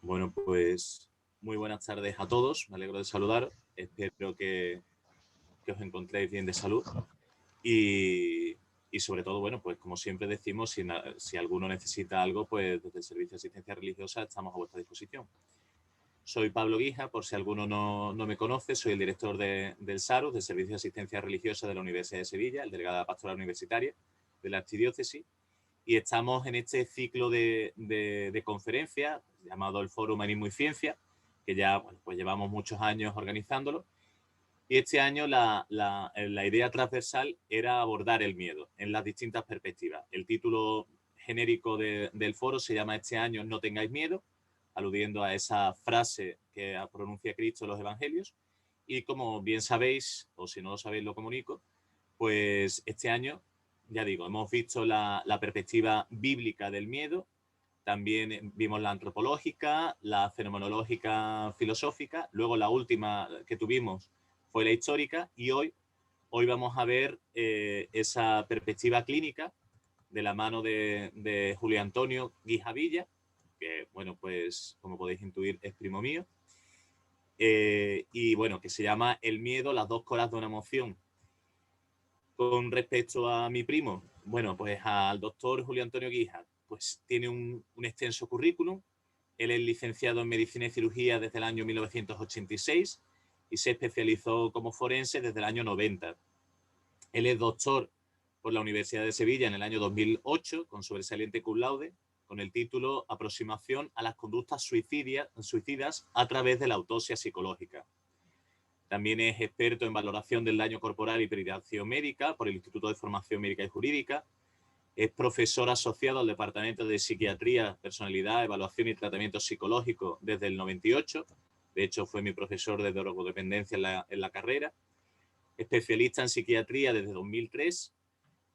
Bueno, pues muy buenas tardes a todos. Me alegro de saludar. Espero que os encontréis bien de salud. Y, y sobre todo, bueno, pues como siempre decimos, si alguno necesita algo, pues desde el Servicio de Asistencia Religiosa estamos a vuestra disposición. Soy Pablo Guija, por si alguno no me conoce, soy el director del SARUS, del Servicio de Asistencia Religiosa de la Universidad de Sevilla, el delegado de la Pastoral Universitaria de la Archidiócesis. Y estamos en este ciclo de conferencias llamado el Foro Humanismo y Ciencia, que ya bueno, pues llevamos muchos años organizándolo. Y este año la idea transversal era abordar el miedo en las distintas perspectivas. El título genérico del foro se llama este año No tengáis miedo, aludiendo a esa frase que pronuncia Cristo en los Evangelios. Y como bien sabéis, o si no lo sabéis lo comunico, pues este año, ya digo, hemos visto la perspectiva bíblica del miedo, también vimos la antropológica, la fenomenológica filosófica, luego la última que tuvimos fue la histórica y hoy vamos a ver esa perspectiva clínica de la mano de Julio Antonio Guijavilla, que bueno, pues como podéis intuir es primo mío, y bueno, que se llama El miedo, las dos colas de una emoción. Con respecto a mi primo, bueno, pues al doctor Julio Antonio Guija, pues tiene un extenso currículum. Él es licenciado en Medicina y Cirugía desde el año 1986 y se especializó como forense desde el año 90. Él es doctor por la Universidad de Sevilla en el año 2008 con sobresaliente cum laude con el título Aproximación a las conductas suicidas a través de la autopsia psicológica. También es experto en valoración del daño corporal y peritación médica por el Instituto de Formación Médica y Jurídica. Es profesor asociado al Departamento de Psiquiatría, Personalidad, Evaluación y Tratamiento Psicológico desde el 98. De hecho, fue mi profesor de drogodependencia en la carrera. Especialista en psiquiatría desde 2003.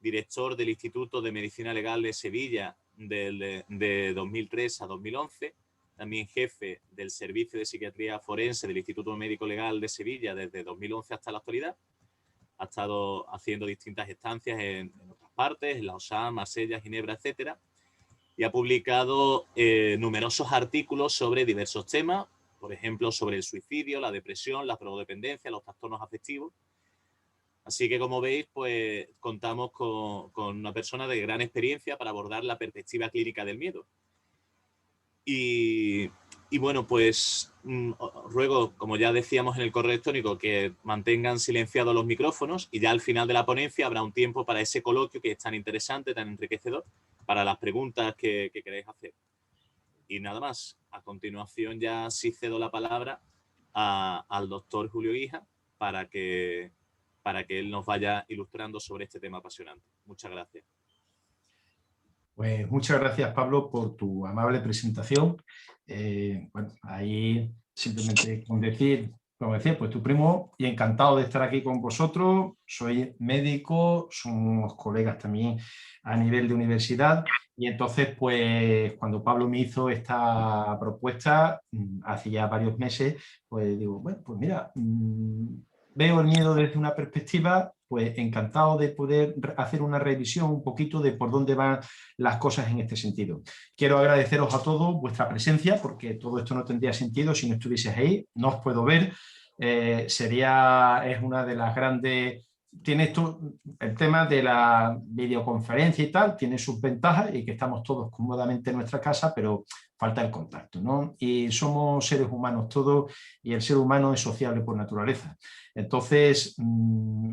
Director del Instituto de Medicina Legal de Sevilla de 2003 a 2011. También jefe del Servicio de Psiquiatría Forense del Instituto Médico Legal de Sevilla desde 2011 hasta la actualidad. Ha estado haciendo distintas estancias en otras partes, en la OSAM, Marsella, Ginebra, etcétera, y ha publicado numerosos artículos sobre diversos temas, por ejemplo, sobre el suicidio, la depresión, la drogodependencia, los trastornos afectivos. Así que, como veis, pues contamos con una persona de gran experiencia para abordar la perspectiva clínica del miedo. Y bueno, pues ruego, como ya decíamos en el correo electrónico, que mantengan silenciados los micrófonos y ya al final de la ponencia habrá un tiempo para ese coloquio que es tan interesante, tan enriquecedor, para las preguntas que queréis hacer. Y nada más, a continuación ya sí cedo la palabra al doctor Julio Guija para que él nos vaya ilustrando sobre este tema apasionante. Muchas gracias. Pues muchas gracias, Pablo, por tu amable presentación. Bueno, ahí simplemente con decir, como decía, pues tu primo, y encantado de estar aquí con vosotros. Soy médico, somos colegas también a nivel de universidad, y entonces, pues cuando Pablo me hizo esta propuesta, hace ya varios meses, pues digo, bueno, pues mira, veo el miedo desde una perspectiva, pues encantado de poder hacer una revisión un poquito de por dónde van las cosas en este sentido. Quiero agradeceros a todos vuestra presencia, porque todo esto no tendría sentido si no estuvieseis ahí. No os puedo ver. Es una de las grandes... Tiene esto, el tema de la videoconferencia y tal, tiene sus ventajas y que estamos todos cómodamente en nuestra casa, pero falta el contacto, ¿no? Y somos seres humanos todos y el ser humano es sociable por naturaleza. Entonces,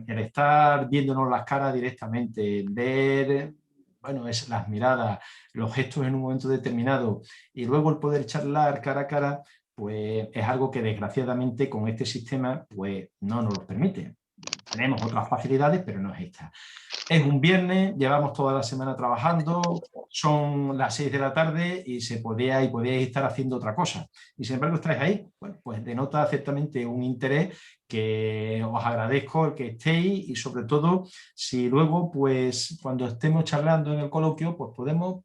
el estar viéndonos las caras directamente, ver, bueno, es las miradas, los gestos en un momento determinado y luego el poder charlar cara a cara, pues es algo que desgraciadamente con este sistema pues no nos lo permite. Tenemos otras facilidades, pero no es esta. Es un viernes, llevamos toda la semana trabajando, son las 6 de la tarde y podíais estar haciendo otra cosa. Y sin embargo estáis ahí, bueno, pues denota ciertamente un interés que os agradezco el que estéis y sobre todo si luego, pues cuando estemos charlando en el coloquio, pues podemos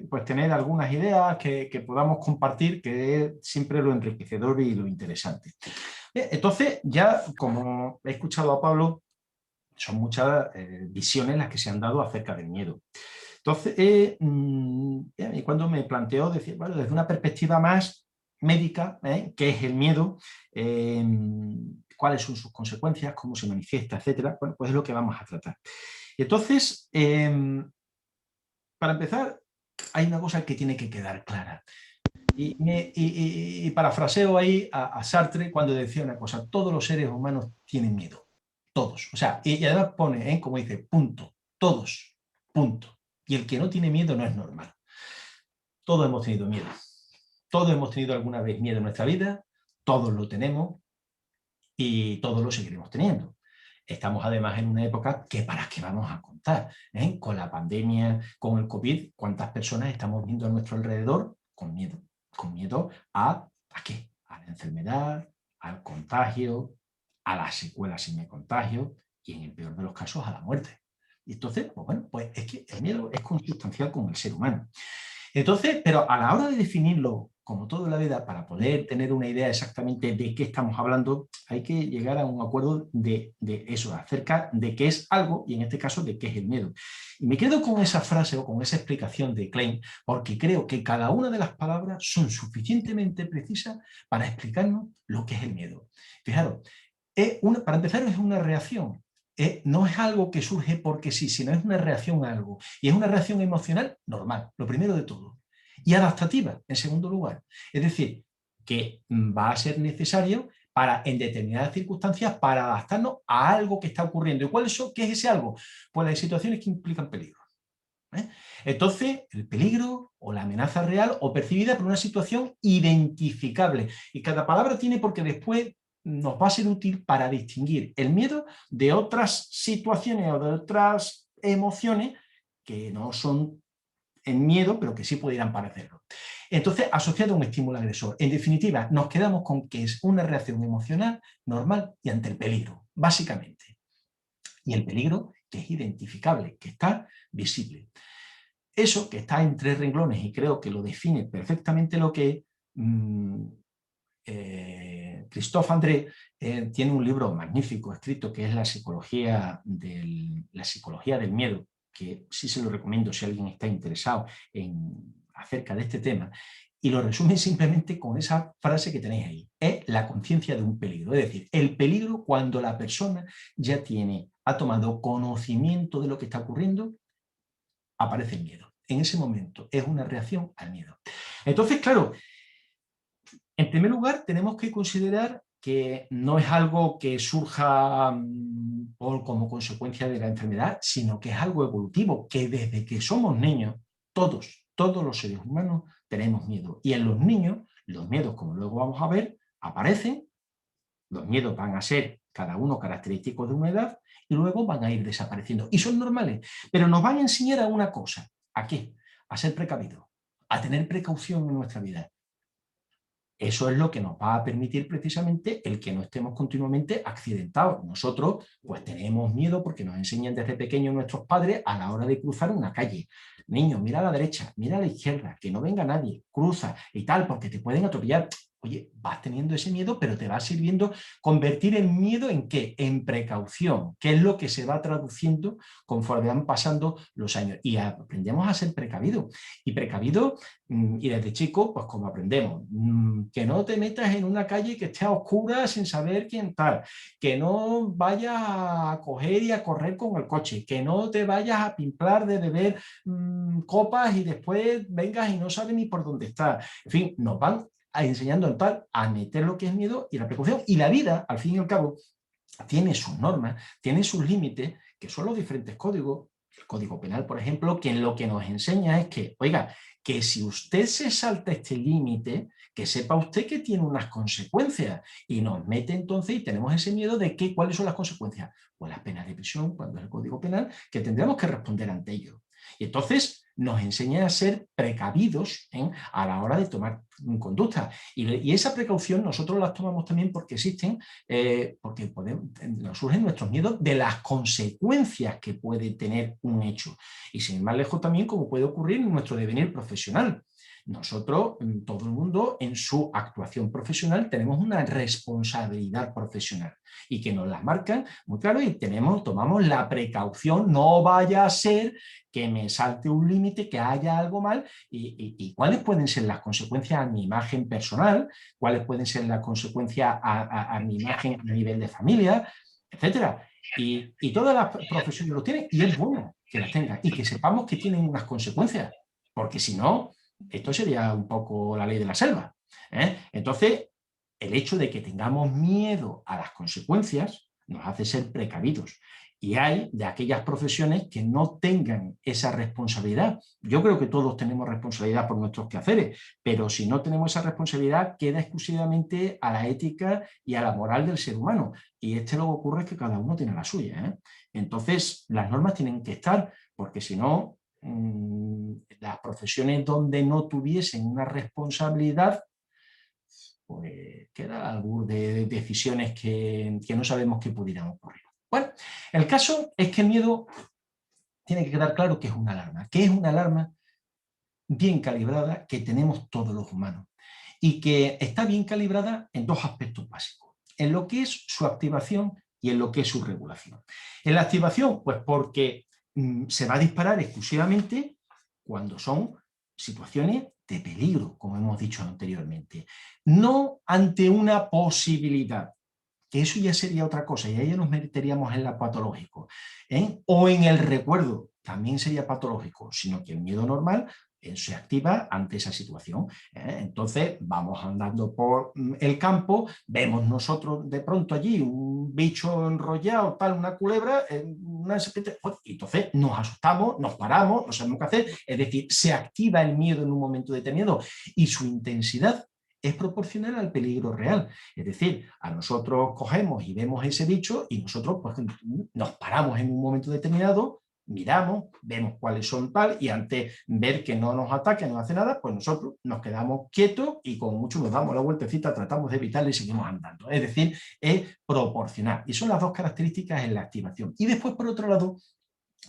pues tener algunas ideas que podamos compartir, que es siempre lo enriquecedor y lo interesante. Entonces, ya como he escuchado a Pablo, son muchas visiones las que se han dado acerca del miedo. Entonces, y cuando me planteo decir, bueno, desde una perspectiva más médica, ¿qué es el miedo? ¿Cuáles son sus consecuencias? ¿Cómo se manifiesta? Etcétera. Bueno, pues es lo que vamos a tratar. Entonces, para empezar, hay una cosa que tiene que quedar clara. Y parafraseo ahí a Sartre cuando decía una cosa: todos los seres humanos tienen miedo, todos. O sea, y además pone, como dice, punto, todos, punto. Y el que no tiene miedo no es normal. Todos hemos tenido miedo. Todos hemos tenido alguna vez miedo en nuestra vida, todos lo tenemos y todos lo seguiremos teniendo. Estamos además en una época que para qué vamos a contar, con la pandemia, con el COVID, cuántas personas estamos viendo a nuestro alrededor con miedo ¿a qué? A la enfermedad, al contagio, a las secuelas sin el contagio y en el peor de los casos a la muerte. Y entonces, pues bueno, pues es que el miedo es consustancial con el ser humano. Entonces, pero a la hora de definirlo, como todo en la vida, para poder tener una idea exactamente de qué estamos hablando, hay que llegar a un acuerdo de eso, acerca de qué es algo, y en este caso de qué es el miedo. Y me quedo con esa frase o con esa explicación de Klein, porque creo que cada una de las palabras son suficientemente precisas para explicarnos lo que es el miedo. Fijaros, para empezar es una reacción. No es algo que surge porque sí, sino es una reacción a algo. Y es una reacción emocional normal, lo primero de todo. Y adaptativa, en segundo lugar. Es decir, que va a ser necesario en determinadas circunstancias para adaptarnos a algo que está ocurriendo. ¿Y qué es ese algo? Pues las situaciones que implican peligro. Entonces, el peligro o la amenaza real o percibida por una situación identificable. Y cada palabra tiene, porque después nos va a ser útil para distinguir el miedo de otras situaciones o de otras emociones que no son en miedo, pero que sí pudieran parecerlo. Entonces, asociado a un estímulo agresor. En definitiva, nos quedamos con que es una reacción emocional normal y ante el peligro, básicamente. Y el peligro que es identificable, que está visible. Eso que está en 3 renglones y creo que lo define perfectamente lo que Christophe André tiene un libro magnífico escrito que es la psicología del miedo, que sí se lo recomiendo si alguien está interesado acerca de este tema, y lo resume simplemente con esa frase que tenéis ahí: es la conciencia de un peligro. Es decir, el peligro cuando la persona ya ha tomado conocimiento de lo que está ocurriendo, aparece el miedo. En ese momento es una reacción al miedo. Entonces, claro, en primer lugar tenemos que considerar que no es algo que surja como consecuencia de la enfermedad, sino que es algo evolutivo, que desde que somos niños, todos los seres humanos tenemos miedo. Y en los niños, los miedos, como luego vamos a ver, aparecen. Los miedos van a ser cada uno característicos de una edad y luego van a ir desapareciendo. Y son normales, pero nos van a enseñar a una cosa. ¿A qué? A ser precavidos, a tener precaución en nuestra vida. Eso es lo que nos va a permitir precisamente el que no estemos continuamente accidentados. Nosotros pues tenemos miedo porque nos enseñan desde pequeños nuestros padres a la hora de cruzar una calle. Niño, mira a la derecha, mira a la izquierda, que no venga nadie, cruza y tal, porque te pueden atropellar. Oye, vas teniendo ese miedo, pero te va sirviendo convertir el miedo ¿en qué? En precaución, que es lo que se va traduciendo conforme van pasando los años. Y aprendemos a ser precavidos. Y precavidos, y desde chico, pues como aprendemos, que no te metas en una calle que esté a oscuras sin saber quién tal, que no vayas a coger y a correr con el coche, que no te vayas a pimplar de beber copas y después vengas y no sabes ni por dónde estás. En fin, nos van enseñando en tal a meter lo que es miedo y la precaución. Y la vida, al fin y al cabo, tiene sus normas, tiene sus límites, que son los diferentes códigos. El Código Penal, por ejemplo, que lo que nos enseña es que, oiga, que si usted se salta este límite, que sepa usted que tiene unas consecuencias, y nos mete entonces y tenemos ese miedo de que, ¿cuáles son las consecuencias? Pues las penas de prisión, cuando es el Código Penal, que tendremos que responder ante ello. Y entonces nos enseña a ser precavidos a la hora de tomar conductas. Y esa precaución nosotros la tomamos también porque existen, porque nos surgen nuestros miedos de las consecuencias que puede tener un hecho. Y sin ir más lejos también como puede ocurrir en nuestro devenir profesional. Nosotros, todo el mundo, en su actuación profesional tenemos una responsabilidad profesional y que nos la marcan muy claro y tomamos la precaución, no vaya a ser que me salte un límite, que haya algo mal y cuáles pueden ser las consecuencias a mi imagen personal, cuáles pueden ser las consecuencias a mi imagen a nivel de familia, etcétera. Y todas las profesiones lo tienen y es bueno que las tengan y que sepamos que tienen unas consecuencias, porque si no, esto sería un poco la ley de la selva. Entonces, el hecho de que tengamos miedo a las consecuencias nos hace ser precavidos. Y hay de aquellas profesiones que no tengan esa responsabilidad. Yo creo que todos tenemos responsabilidad por nuestros quehaceres, pero si no tenemos esa responsabilidad, queda exclusivamente a la ética y a la moral del ser humano. Y lo que ocurre es que cada uno tiene la suya. Entonces, las normas tienen que estar, porque si no, las profesiones donde no tuviesen una responsabilidad, pues queda algo de decisiones que no sabemos que pudieran ocurrir. Bueno, el caso es que el miedo tiene que quedar claro que es una alarma bien calibrada que tenemos todos los humanos y que está bien calibrada en dos aspectos básicos, en lo que es su activación y en lo que es su regulación. En la activación, pues porque se va a disparar exclusivamente cuando son situaciones de peligro, como hemos dicho anteriormente, no ante una posibilidad, que eso ya sería otra cosa, y ahí ya nos meteríamos en la patológico, o en el recuerdo, también sería patológico, sino que el miedo normal se activa ante esa situación. Entonces vamos andando por el campo, vemos nosotros de pronto allí un bicho enrollado, tal, una culebra, una serpiente, y entonces nos asustamos, nos paramos, no sabemos qué hacer, es decir, se activa el miedo en un momento determinado y su intensidad es proporcional al peligro real. Es decir, a nosotros cogemos y vemos ese bicho y nosotros pues, nos paramos en un momento determinado, miramos, vemos cuáles son tal y ante ver que no nos ataque, no hace nada, pues nosotros nos quedamos quietos y con mucho nos damos la vueltecita, tratamos de evitarlo y seguimos andando. Es decir, es proporcional. Y son las dos características en la activación. Y después, por otro lado,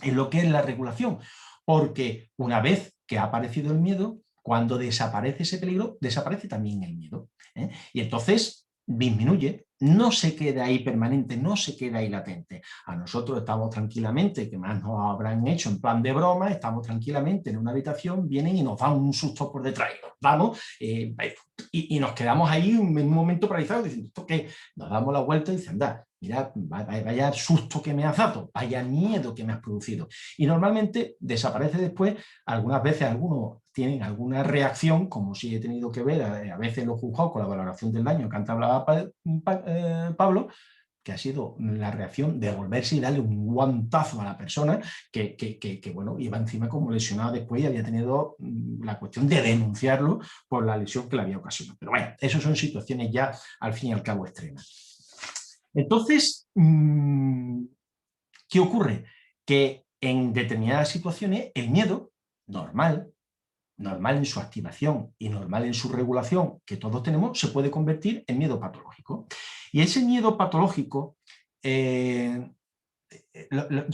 en lo que es la regulación, porque una vez que ha aparecido el miedo, cuando desaparece ese peligro, desaparece también el miedo. Y entonces disminuye, no se queda ahí permanente, no se queda ahí latente. A nosotros estamos tranquilamente, que más nos habrán hecho en plan de broma, estamos tranquilamente en una habitación, vienen y nos dan un susto por detrás, nos damos, y nos quedamos ahí en un momento paralizados diciendo, ¿esto qué? Nos damos la vuelta y dicen, anda, mira, vaya susto que me has dado, vaya miedo que me has producido. Y normalmente desaparece después, algunas veces algunos tienen alguna reacción, como si he tenido que ver a veces los juzgados con la valoración del daño que antes hablaba Pablo, que ha sido la reacción de volverse y darle un guantazo a la persona que bueno, iba encima como lesionado después y había tenido la cuestión de denunciarlo por la lesión que le había ocasionado. Pero bueno, esas son situaciones ya al fin y al cabo extremas. Entonces, ¿qué ocurre? Que en determinadas situaciones el miedo normal en su activación y normal en su regulación que todos tenemos, se puede convertir en miedo patológico. Y ese miedo patológico, yo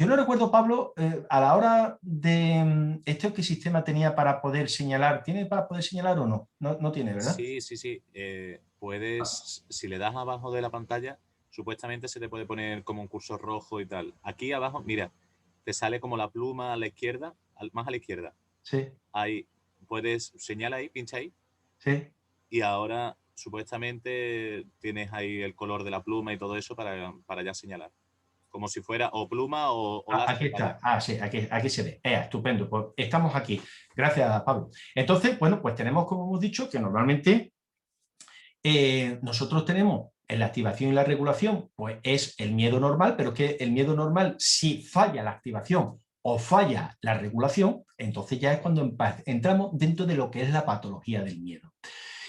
no recuerdo, Pablo, a la hora de esto, ¿qué sistema tenía para poder señalar? ¿Tiene para poder señalar o no? No tiene, ¿verdad? Sí. Puedes, si le das abajo de la pantalla, supuestamente se te puede poner como un cursor rojo y tal. Aquí abajo, mira, te sale como la pluma a la izquierda, más a la izquierda. Sí. Ahí puedes, señala ahí, pincha ahí. Sí. Y ahora supuestamente tienes ahí el color de la pluma y todo eso para ya señalar. Como si fuera o pluma o láser. Aquí está. Sí, aquí se ve. Estupendo. Pues estamos aquí. Gracias, Pablo. Entonces, bueno, pues tenemos, como hemos dicho, que normalmente nosotros tenemos en la activación y la regulación, pues es el miedo normal, pero que el miedo normal, si falla la activación o falla la regulación, entonces ya es cuando entramos dentro de lo que es la patología del miedo.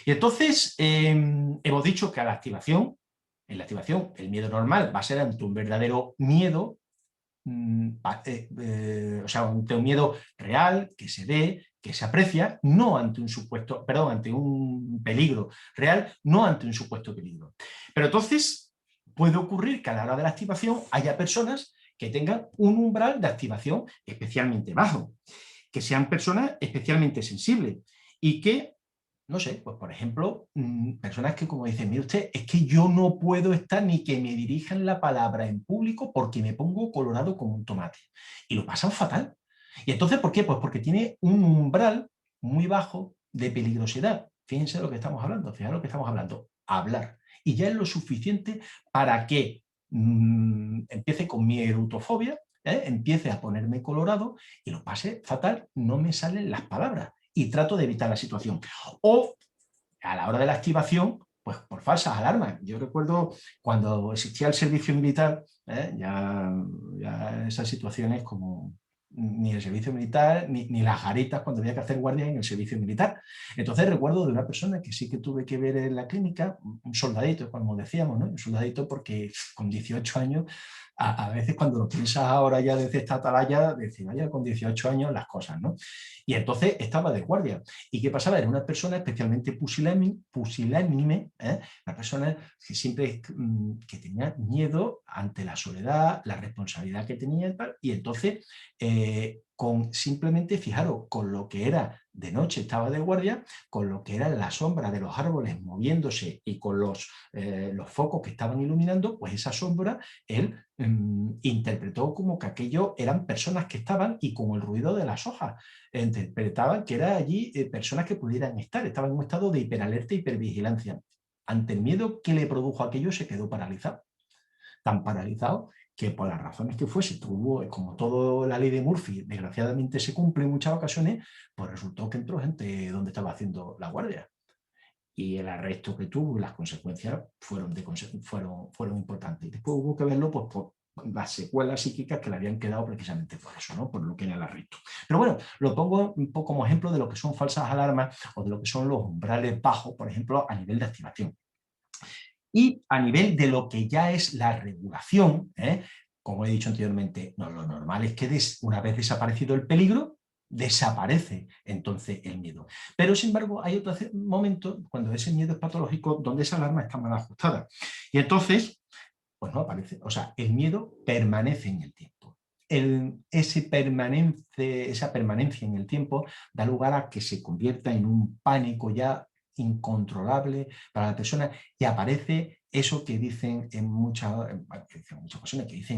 Y entonces hemos dicho que en la activación el miedo normal va a ser ante un verdadero miedo o sea, ante un miedo real, que se ve, que se aprecia, no ante un supuesto, perdón, ante un peligro real, no ante un supuesto peligro. Pero entonces puede ocurrir que a la hora de la activación haya personas que tengan un umbral de activación especialmente bajo, que sean personas especialmente sensibles y que, no sé, pues por ejemplo, personas que como dicen, mire usted, es que yo no puedo estar ni que me dirijan la palabra en público porque me pongo colorado como un tomate. Y lo pasan fatal. ¿Y entonces por qué? Pues porque tiene un umbral muy bajo de peligrosidad. Fíjense lo que estamos hablando, fíjense lo que estamos hablando, hablar. Y ya es lo suficiente para que empiece con mi erutofobia, empiece a ponerme colorado y lo pase fatal, no me salen las palabras y trato de evitar la situación. O a la hora de la activación, pues por falsas alarmas. Yo recuerdo cuando existía el servicio militar, ya esas situaciones como ni el servicio militar, ni las garitas cuando había que hacer guardias en el servicio militar. Entonces recuerdo de una persona que sí que tuve que ver en la clínica, un soldadito, como decíamos, ¿no? Un soldadito porque con 18 años, a veces cuando lo piensas ahora ya desde esta atalaya, decir, vaya, con 18 años las cosas, ¿no? Y entonces estaba de guardia. ¿Y qué pasaba? Era una persona especialmente pusilánime, una persona que siempre que tenía miedo ante la soledad, la responsabilidad que tenía y tal, y entonces con simplemente, fijaros, con lo que era de noche estaba de guardia, con lo que era la sombra de los árboles moviéndose y con los focos que estaban iluminando, pues esa sombra él interpretó como que aquello eran personas que estaban y con el ruido de las hojas interpretaban que era allí personas que pudieran estar, estaban en un estado de hiperalerta e hipervigilancia. Ante el miedo que le produjo aquello se quedó paralizado, tan paralizado que por las razones que fuese, tuvo, como toda la ley de Murphy desgraciadamente se cumple en muchas ocasiones, pues resultó que entró gente donde estaba haciendo la guardia. Y el arresto que tuvo y las consecuencias fueron importantes. Y después hubo que verlo pues, por las secuelas psíquicas que le habían quedado precisamente por eso, ¿no? Por lo que era el arresto. Pero bueno, lo pongo un poco como ejemplo de lo que son falsas alarmas o de lo que son los umbrales bajos, por ejemplo, a nivel de activación. Y a nivel de lo que ya es la regulación, como he dicho anteriormente, no, lo normal es que una vez desaparecido el peligro, desaparece entonces el miedo. Pero sin embargo hay otros momentos cuando ese miedo es patológico donde esa alarma está mal ajustada. Y entonces, pues no aparece, o sea, el miedo permanece en el tiempo. Esa permanencia en el tiempo da lugar a que se convierta en un pánico ya incontrolable para la persona y aparece eso que dicen en muchas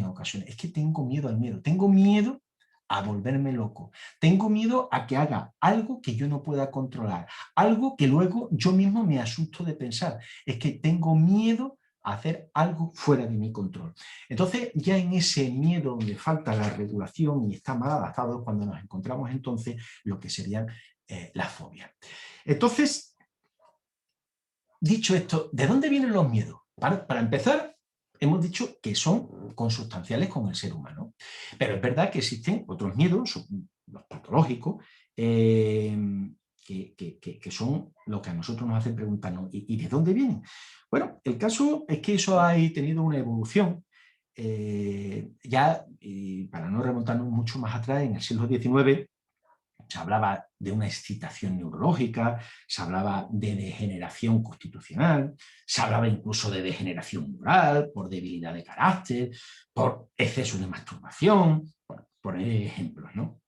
ocasiones, es que tengo miedo al miedo, tengo miedo a volverme loco, tengo miedo a que haga algo que yo no pueda controlar, algo que luego yo mismo me asusto de pensar, es que tengo miedo a hacer algo fuera de mi control. Entonces, ya en ese miedo donde falta la regulación y está mal adaptado, cuando nos encontramos entonces lo que serían las fobias. Entonces, dicho esto, ¿de dónde vienen los miedos? Para empezar, hemos dicho que son consustanciales con el ser humano, pero es verdad que existen otros miedos, los patológicos, que son lo que a nosotros nos hacen preguntarnos, ¿y de dónde vienen? Bueno, el caso es que eso ha tenido una evolución. Para no remontarnos mucho más atrás, en el siglo XIX, se hablaba de una excitación neurológica, se hablaba de degeneración constitucional, se hablaba incluso de degeneración moral, por debilidad de carácter, por exceso de masturbación, por ejemplos, ¿no?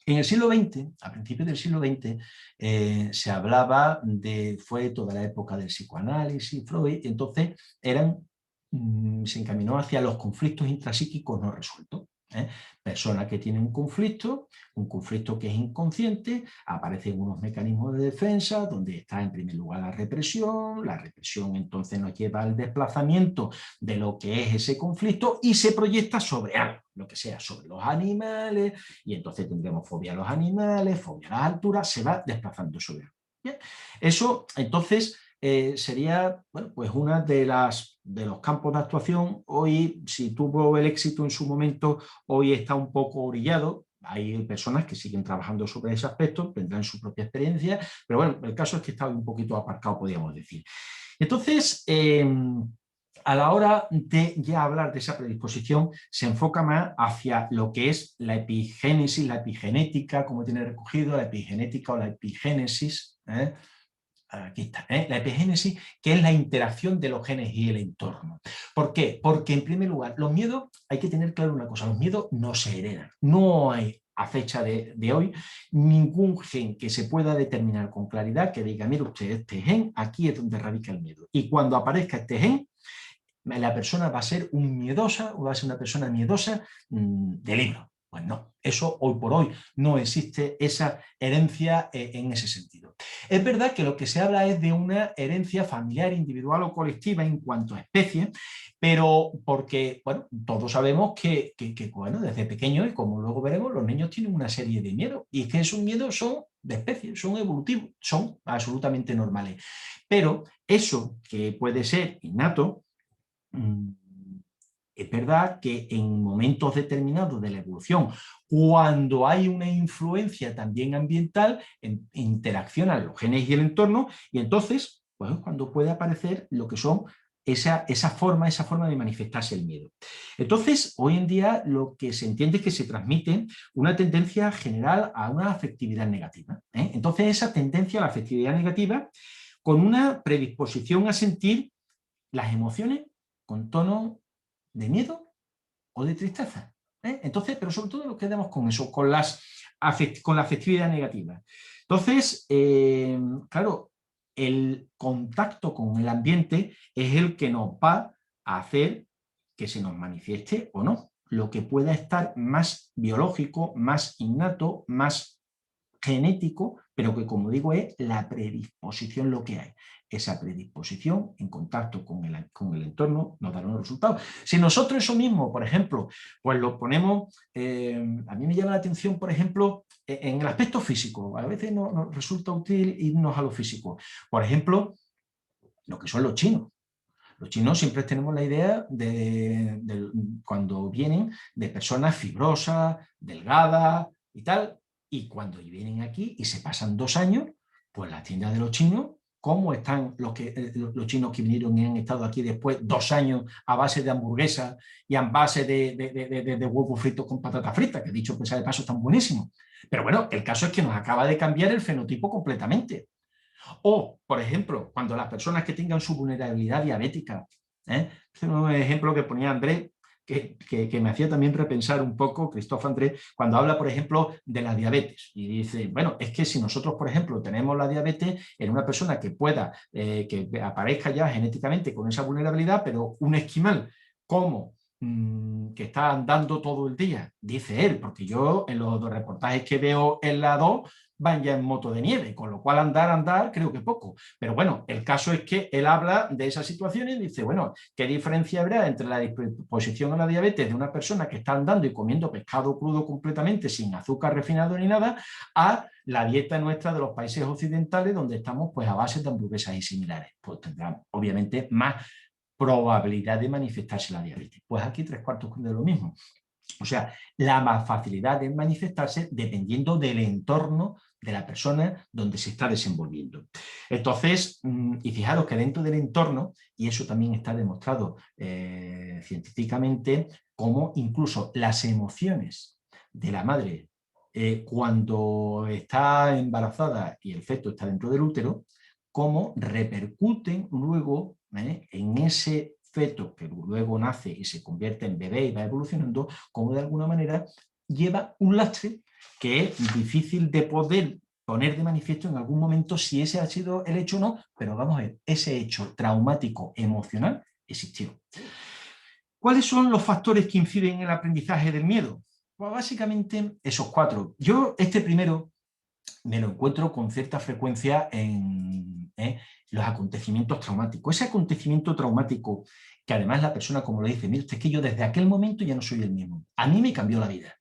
En el siglo XX, a principios del siglo XX, se hablaba fue toda la época del psicoanálisis, Freud, y entonces se encaminó hacia los conflictos intrapsíquicos no resueltos. Persona que tiene un conflicto que es inconsciente, aparecen unos mecanismos de defensa donde está en primer lugar la represión entonces nos lleva al desplazamiento de lo que es ese conflicto y se proyecta sobre algo, lo que sea, sobre los animales, y entonces tendremos fobia a los animales, fobia a las alturas, se va desplazando sobre algo. ¿Bien? Eso entonces sería bueno, pues una de los campos de actuación. Hoy, si tuvo el éxito en su momento, hoy está un poco orillado. Hay personas que siguen trabajando sobre ese aspecto, tendrán su propia experiencia, pero bueno, el caso es que está un poquito aparcado, podríamos decir. Entonces, a la hora de ya hablar de esa predisposición, se enfoca más hacia lo que es la epigénesis, la epigenética, como tiene recogido, la epigenética o la epigénesis, ¿eh? Aquí está, la epigénesis, que es la interacción de los genes y el entorno. ¿Por qué? Porque en primer lugar, los miedos, hay que tener claro una cosa, los miedos no se heredan, no hay a fecha de hoy ningún gen que se pueda determinar con claridad que diga, mire usted, este gen, aquí es donde radica el miedo. Y cuando aparezca este gen, la persona va a ser va a ser una persona miedosa de libro. Pues no, eso hoy por hoy no existe esa herencia en ese sentido. Es verdad que lo que se habla es de una herencia familiar, individual o colectiva en cuanto a especie, pero porque, bueno, todos sabemos bueno, desde pequeños, y como luego veremos, los niños tienen una serie de miedos, y es que esos miedos son de especie, son evolutivos, son absolutamente normales. Pero eso que puede ser innato, es verdad que en momentos determinados de la evolución, cuando hay una influencia también ambiental, interaccionan los genes y el entorno, y entonces, pues cuando puede aparecer lo que son esa forma de manifestarse el miedo. Entonces, hoy en día lo que se entiende es que se transmite una tendencia general a una afectividad negativa. Entonces, esa tendencia a la afectividad negativa, con una predisposición a sentir las emociones con tono de miedo o de tristeza. Entonces, pero sobre todo nos quedamos con eso, con la afectividad negativa. Entonces, claro, el contacto con el ambiente es el que nos va a hacer que se nos manifieste o no. Lo que pueda estar más biológico, más innato, más genético, pero que, como digo, es la predisposición lo que hay. Esa predisposición en contacto con el entorno nos dará unos resultados. Si nosotros eso mismo, por ejemplo, pues lo ponemos, a mí me llama la atención, por ejemplo, en el aspecto físico. A veces nos resulta útil irnos a lo físico. Por ejemplo, lo que son los chinos. Los chinos siempre tenemos la idea cuando vienen, de personas fibrosas, delgadas y tal, y cuando vienen aquí y se pasan 2 años, pues las tiendas de los chinos, ¿cómo están los chinos que vinieron y han estado aquí después 2 años a base de hamburguesas y a base de huevos fritos con patatas fritas, que dicho pues de paso están buenísimos? Pero bueno, el caso es que nos acaba de cambiar el fenotipo completamente. O, por ejemplo, cuando las personas que tengan su vulnerabilidad diabética, este es un ejemplo que ponía Andrés, que me hacía también repensar un poco, Christophe Andrés, cuando habla, por ejemplo, de la diabetes. Y dice, bueno, es que si nosotros, por ejemplo, tenemos la diabetes en una persona que pueda, que aparezca ya genéticamente con esa vulnerabilidad, pero un esquimal como que está andando todo el día, dice él, porque yo en los reportajes que veo en la 2 van ya en moto de nieve, con lo cual andar, creo que poco. Pero bueno, el caso es que él habla de esas situaciones y dice, bueno, ¿qué diferencia habrá entre la disposición a la diabetes de una persona que está andando y comiendo pescado crudo completamente, sin azúcar refinado ni nada, a la dieta nuestra de los países occidentales, donde estamos pues a base de hamburguesas y similares? Pues tendrá obviamente más probabilidad de manifestarse la diabetes. Pues aquí 3/4 de lo mismo. O sea, la más facilidad de manifestarse dependiendo del entorno de la persona donde se está desenvolviendo. Entonces, y fijaros que dentro del entorno, y eso también está demostrado científicamente, como incluso las emociones de la madre cuando está embarazada y el feto está dentro del útero, cómo repercuten luego en ese feto que luego nace y se convierte en bebé y va evolucionando, como de alguna manera lleva un lastre que es difícil de poder poner de manifiesto en algún momento si ese ha sido el hecho o no, pero vamos a ver, ese hecho traumático emocional existió. ¿Cuáles son los factores que inciden en el aprendizaje del miedo? Pues básicamente esos 4. Yo este primero me lo encuentro con cierta frecuencia en los acontecimientos traumáticos. Ese acontecimiento traumático que además la persona, como lo dice, mira, es que yo desde aquel momento ya no soy el mismo. A mí me cambió la vida.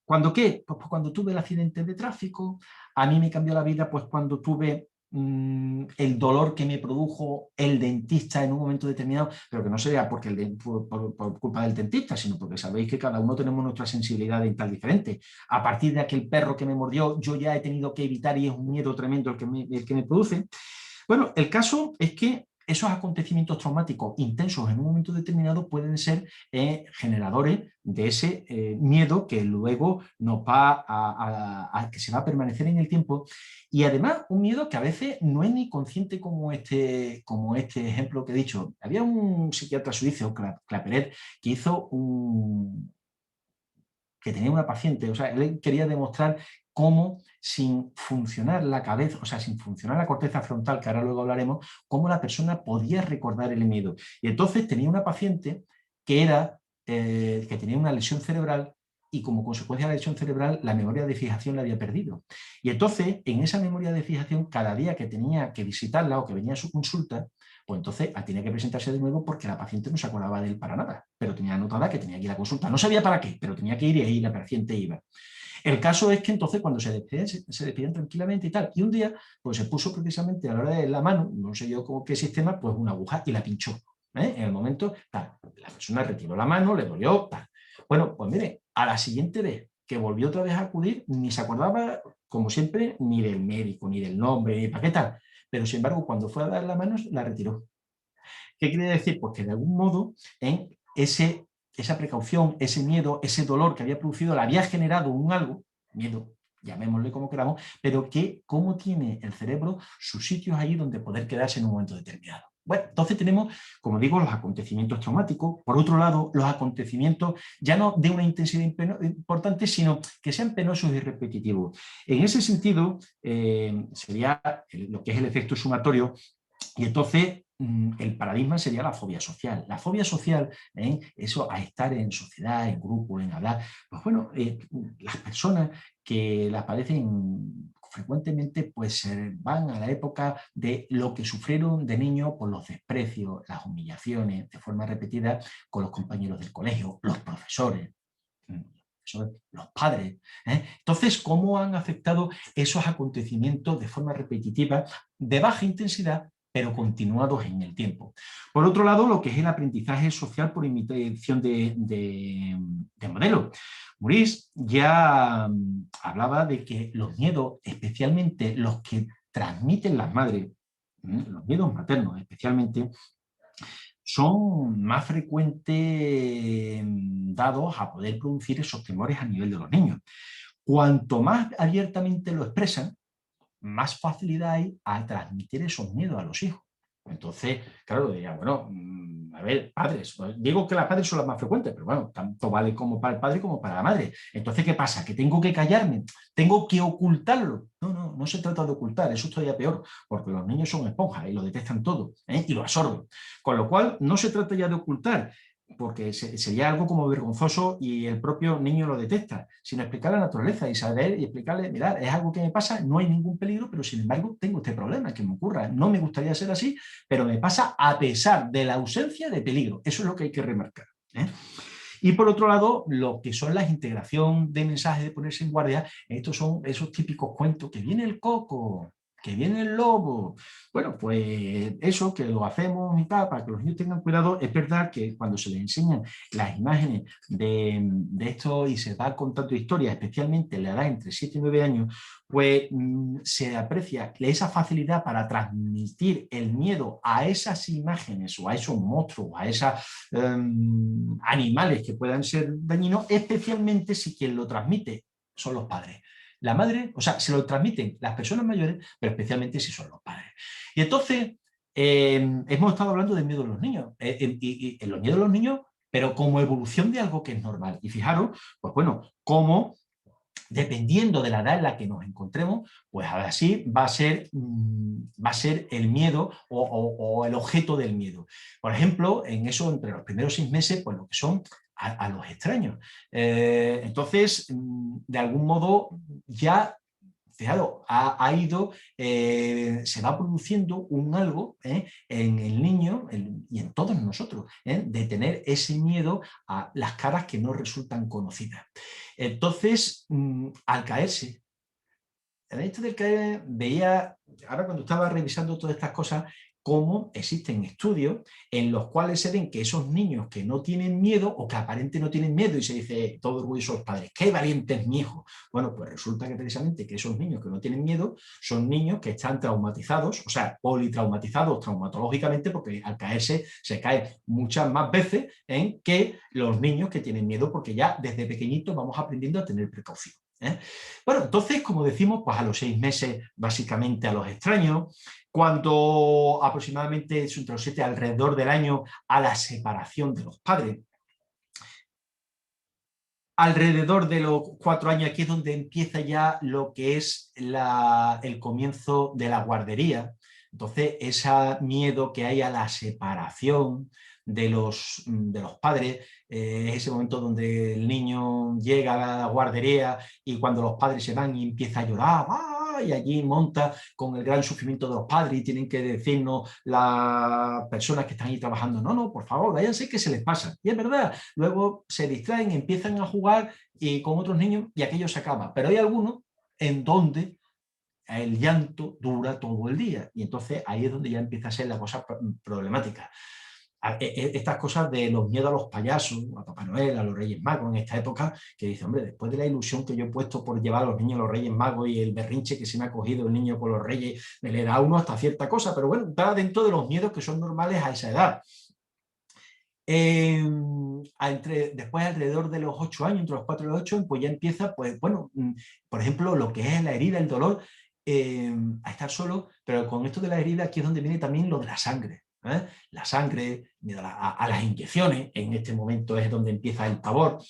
¿Cuándo qué? Pues cuando tuve el accidente de tráfico. A mí me cambió la vida pues cuando tuve el dolor que me produjo el dentista en un momento determinado, pero que no sea porque por culpa del dentista, sino porque sabéis que cada uno tenemos nuestra sensibilidad dental diferente. A partir de aquel perro que me mordió, yo ya he tenido que evitar, y es un miedo tremendo el que me produce. Bueno, el caso es que esos acontecimientos traumáticos intensos en un momento determinado pueden ser generadores de ese miedo que luego nos va que se va a permanecer en el tiempo, y además un miedo que a veces no es ni consciente como este ejemplo que he dicho. Había un psiquiatra suizo, Claperet, que hizo que tenía una paciente, o sea, él quería demostrar cómo sin funcionar la cabeza, o sea, sin funcionar la corteza frontal, que ahora luego hablaremos, cómo la persona podía recordar el miedo. Y entonces tenía una paciente que tenía una lesión cerebral, y como consecuencia de la lesión cerebral la memoria de fijación la había perdido. Y entonces en esa memoria de fijación, cada día que tenía que visitarla o que venía a su consulta, pues entonces tenía que presentarse de nuevo porque la paciente no se acordaba de él para nada, pero tenía anotada que tenía que ir a la consulta. No sabía para qué, pero tenía que ir, y ahí la paciente iba. El caso es que entonces cuando se despiden tranquilamente y tal, y un día pues se puso precisamente a la hora de la mano, no sé yo con qué sistema, pues una aguja y la pinchó. En el momento, tal, la persona retiró la mano, le dolió, tal. Bueno, pues mire, a la siguiente vez que volvió otra vez a acudir, ni se acordaba, como siempre, ni del médico, ni del nombre, ni para qué tal. Pero sin embargo, cuando fue a dar la mano, la retiró. ¿Qué quiere decir? Pues que de algún modo esa precaución, ese miedo, ese dolor que había producido, le había generado un algo, miedo, llamémosle como queramos, pero que cómo tiene el cerebro sus sitios ahí donde poder quedarse en un momento determinado. Bueno, entonces tenemos, como digo, los acontecimientos traumáticos. Por otro lado, los acontecimientos ya no de una intensidad importante, sino que sean penosos y repetitivos. En ese sentido, sería lo que es el efecto sumatorio. Y entonces el paradigma sería la fobia social. La fobia social, eso a estar en sociedad, en grupo, en hablar, pues bueno, las personas que las padecen frecuentemente pues van a la época de lo que sufrieron de niño por los desprecios, las humillaciones de forma repetida con los compañeros del colegio, los profesores, los padres. Entonces, ¿cómo han afectado esos acontecimientos de forma repetitiva, de baja intensidad, pero continuados en el tiempo? Por otro lado, lo que es el aprendizaje social por imitación de modelos. Maurice ya hablaba de que los miedos, especialmente los que transmiten las madres, los miedos maternos especialmente, son más frecuentes dados a poder producir esos temores a nivel de los niños. Cuanto más abiertamente lo expresan, más facilidad hay a transmitir esos miedos a los hijos. Entonces, claro, diría, bueno, a ver, padres, digo que las padres son las más frecuentes, pero bueno, tanto vale como para el padre como para la madre. Entonces, ¿qué pasa? ¿Que tengo que callarme? ¿Tengo que ocultarlo? No se trata de ocultar, eso es todavía peor, porque los niños son esponjas y lo detectan todo, y lo absorben. Con lo cual, no se trata ya de ocultar, porque sería algo como vergonzoso y el propio niño lo detecta, sino explicar la naturaleza y saber y explicarle, mirad, es algo que me pasa, no hay ningún peligro, pero sin embargo tengo este problema que me ocurra, no me gustaría ser así, pero me pasa a pesar de la ausencia de peligro. Eso es lo que hay que remarcar. Y por otro lado, lo que son las integración de mensajes de ponerse en guardia, estos son esos típicos cuentos, que viene el coco, que viene el lobo. Bueno, pues eso que lo hacemos y tal, para que los niños tengan cuidado. Es verdad que cuando se les enseñan las imágenes de esto y se va contando historias, especialmente en la edad entre 7 y 9 años, pues se aprecia esa facilidad para transmitir el miedo a esas imágenes o a esos monstruos, a esos animales que puedan ser dañinos, especialmente si quien lo transmite son los padres. La madre, o sea, se lo transmiten las personas mayores, pero especialmente si son los padres. Y entonces, hemos estado hablando del miedo de los niños, y los miedos de los niños, pero como evolución de algo que es normal. Y fijaros, pues bueno, cómo dependiendo de la edad en la que nos encontremos, pues así va a ser el miedo o el objeto del miedo. Por ejemplo, en eso, entre los primeros 6 meses, pues lo que son a los extraños. Entonces, de algún modo, ya, fijaros, se va produciendo un algo en el niño y en todos nosotros, de tener ese miedo a las caras que no resultan conocidas. Entonces, al caerse, en esto del caer, veía, ahora cuando estaba revisando todas estas cosas, cómo existen estudios en los cuales se ven que esos niños que no tienen miedo o que aparentemente no tienen miedo y se dice todo orgulloso los padres, ¡qué valiente es mi hijo! Bueno, pues resulta que precisamente que esos niños que no tienen miedo son niños que están traumatizados, o sea, politraumatizados traumatológicamente, porque al caerse se caen muchas más veces que los niños que tienen miedo, porque ya desde pequeñitos vamos aprendiendo a tener precaución. Bueno, entonces, como decimos, pues a los 6 meses, básicamente a los extraños, cuando aproximadamente entre los 7 alrededor del año a la separación de los padres. Alrededor de los 4 años, aquí es donde empieza ya lo que es el comienzo de la guardería. Entonces, ese miedo que hay a la separación de los padres, es ese momento donde el niño llega a la guardería y cuando los padres se van y empieza a llorar, ¡ah! Y allí monta con el gran sufrimiento de los padres y tienen que decirnos las personas que están ahí trabajando, no, no, por favor, váyanse que se les pasa. Y es verdad, luego se distraen, empiezan a jugar y con otros niños y aquello se acaba. Pero hay algunos en donde el llanto dura todo el día y entonces ahí es donde ya empieza a ser la cosa problemática. Estas cosas de los miedos a los payasos, a Papá Noel, a los Reyes Magos en esta época, que dice, hombre, después de la ilusión que yo he puesto por llevar a los niños a los Reyes Magos y el berrinche que se me ha cogido el niño con los Reyes, me le da a uno hasta cierta cosa, pero bueno, está dentro de los miedos que son normales a esa edad. Después alrededor de los 8 años, entre los 4 y los 8, pues ya empieza, pues bueno, por ejemplo, lo que es la herida, el dolor, a estar solo, pero con esto de la herida aquí es donde viene también lo de la sangre. La sangre, a las inyecciones, en este momento es donde empieza el pavor.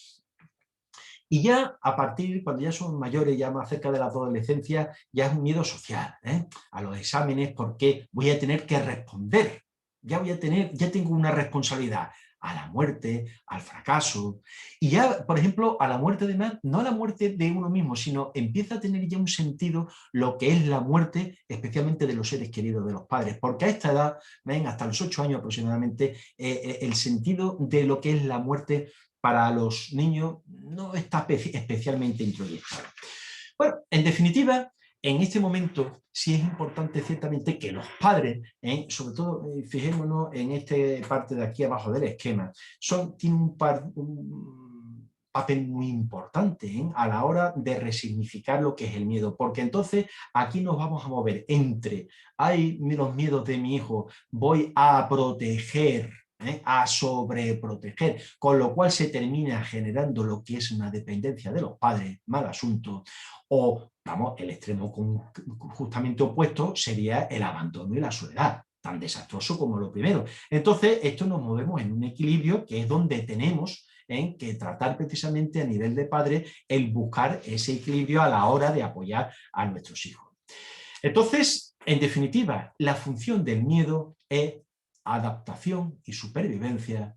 Y ya a partir, cuando ya son mayores, ya más cerca de la adolescencia, ya es un miedo social, a los exámenes, porque voy a tener que responder, ya tengo una responsabilidad a la muerte, al fracaso, y ya, por ejemplo, a la muerte no a la muerte de uno mismo, sino empieza a tener ya un sentido lo que es la muerte, especialmente de los seres queridos de los padres, porque a esta edad, hasta los 8 años aproximadamente, el sentido de lo que es la muerte para los niños no está especialmente introyectado. Bueno, en definitiva, en este momento sí es importante ciertamente que los padres, sobre todo, fijémonos en esta parte de aquí abajo del esquema, tienen un papel muy importante a la hora de resignificar lo que es el miedo, porque entonces aquí nos vamos a mover entre, hay los miedos de mi hijo, voy a proteger, a sobreproteger, con lo cual se termina generando lo que es una dependencia de los padres, mal asunto, o vamos, el extremo justamente opuesto sería el abandono y la soledad, tan desastroso como lo primero. Entonces, esto nos movemos en un equilibrio que es donde tenemos que tratar precisamente a nivel de padre el buscar ese equilibrio a la hora de apoyar a nuestros hijos. Entonces, en definitiva, la función del miedo es adaptación y supervivencia,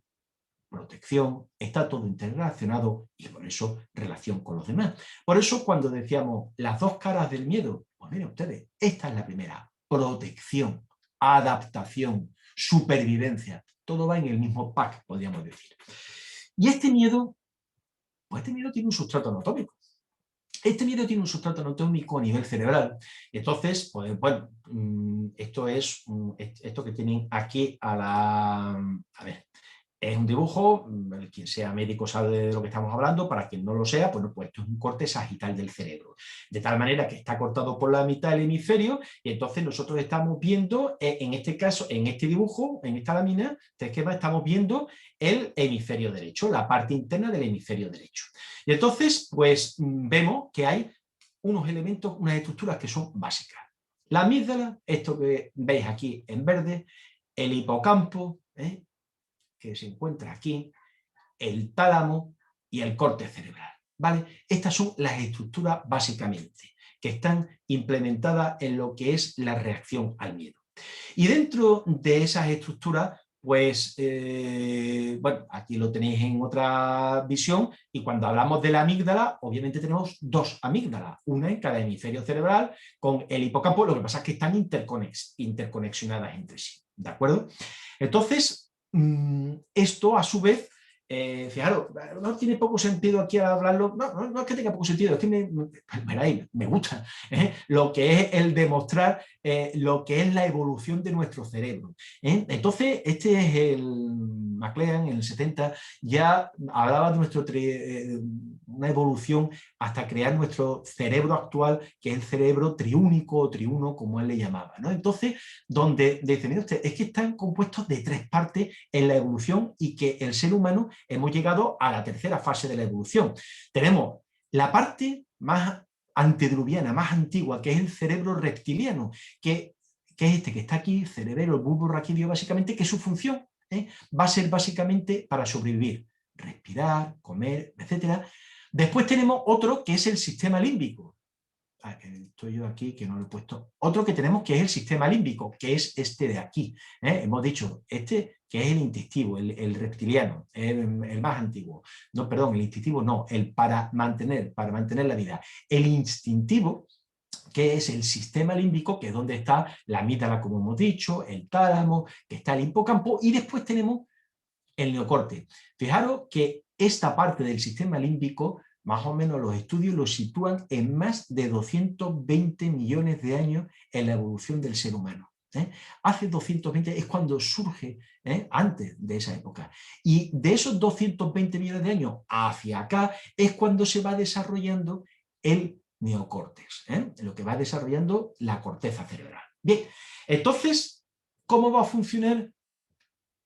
protección, está todo interrelacionado y por eso relación con los demás. Por eso cuando decíamos las dos caras del miedo, pues miren ustedes, esta es la primera, protección, adaptación, supervivencia, todo va en el mismo pack, podríamos decir. Y este miedo, pues este miedo tiene un sustrato anatómico. Este miedo tiene un sustrato anatómico a nivel cerebral. Entonces, pues bueno, esto que tienen aquí a ver, es un dibujo, quien sea médico sabe de lo que estamos hablando, para quien no lo sea, pues esto es un corte sagital del cerebro, de tal manera que está cortado por la mitad del hemisferio y entonces nosotros estamos viendo, en este caso, en este dibujo, en esta lámina, este esquema, estamos viendo el hemisferio derecho, la parte interna del hemisferio derecho. Y entonces, pues vemos que hay unos elementos, unas estructuras que son básicas. La amígdala, esto que veis aquí en verde, el hipocampo, que se encuentra aquí, el tálamo y el corte cerebral, ¿vale? Estas son las estructuras básicamente que están implementadas en lo que es la reacción al miedo. Y dentro de esas estructuras, pues, bueno, aquí lo tenéis en otra visión y cuando hablamos de la amígdala, obviamente tenemos dos amígdalas, una en cada hemisferio cerebral con el hipocampo, lo que pasa es que están interconexionadas entre sí, ¿de acuerdo? Entonces, esto a su vez fijaros, no tiene poco sentido aquí hablarlo, no es que tenga poco sentido, es que me gusta lo que es el demostrar lo que es la evolución de nuestro cerebro. Entonces, este es el MacLean, en el 70, ya hablaba de una evolución hasta crear nuestro cerebro actual, que es el cerebro triúnico o triuno, como él le llamaba, ¿no? Entonces, donde dice, mire usted, es que están compuestos de 3 partes en la evolución y que el ser humano hemos llegado a la tercera fase de la evolución. Tenemos la parte más antediluviana, más antigua, que es el cerebro reptiliano, que es este que está aquí, cerebelo, el bulbo raquídeo, básicamente, que su función va a ser básicamente para sobrevivir, respirar, comer, etc. Después tenemos otro que es el sistema límbico. Estoy yo aquí que no lo he puesto. Otro que tenemos que es el sistema límbico, que es este de aquí. Hemos dicho, este que es el instintivo, el reptiliano, el más antiguo. No, perdón, el instintivo no, el para mantener la vida. El instintivo, que es el sistema límbico, que es donde está la amígdala, como hemos dicho, el tálamo, que está el hipocampo, y después tenemos el neocorte. Fijaros que esta parte del sistema límbico, más o menos los estudios lo sitúan en más de 220 millones de años en la evolución del ser humano. Hace 220 es cuando surge, antes de esa época. Y de esos 220 millones de años hacia acá es cuando se va desarrollando el neocórtex, lo que va desarrollando la corteza cerebral. Bien, entonces, ¿cómo va a funcionar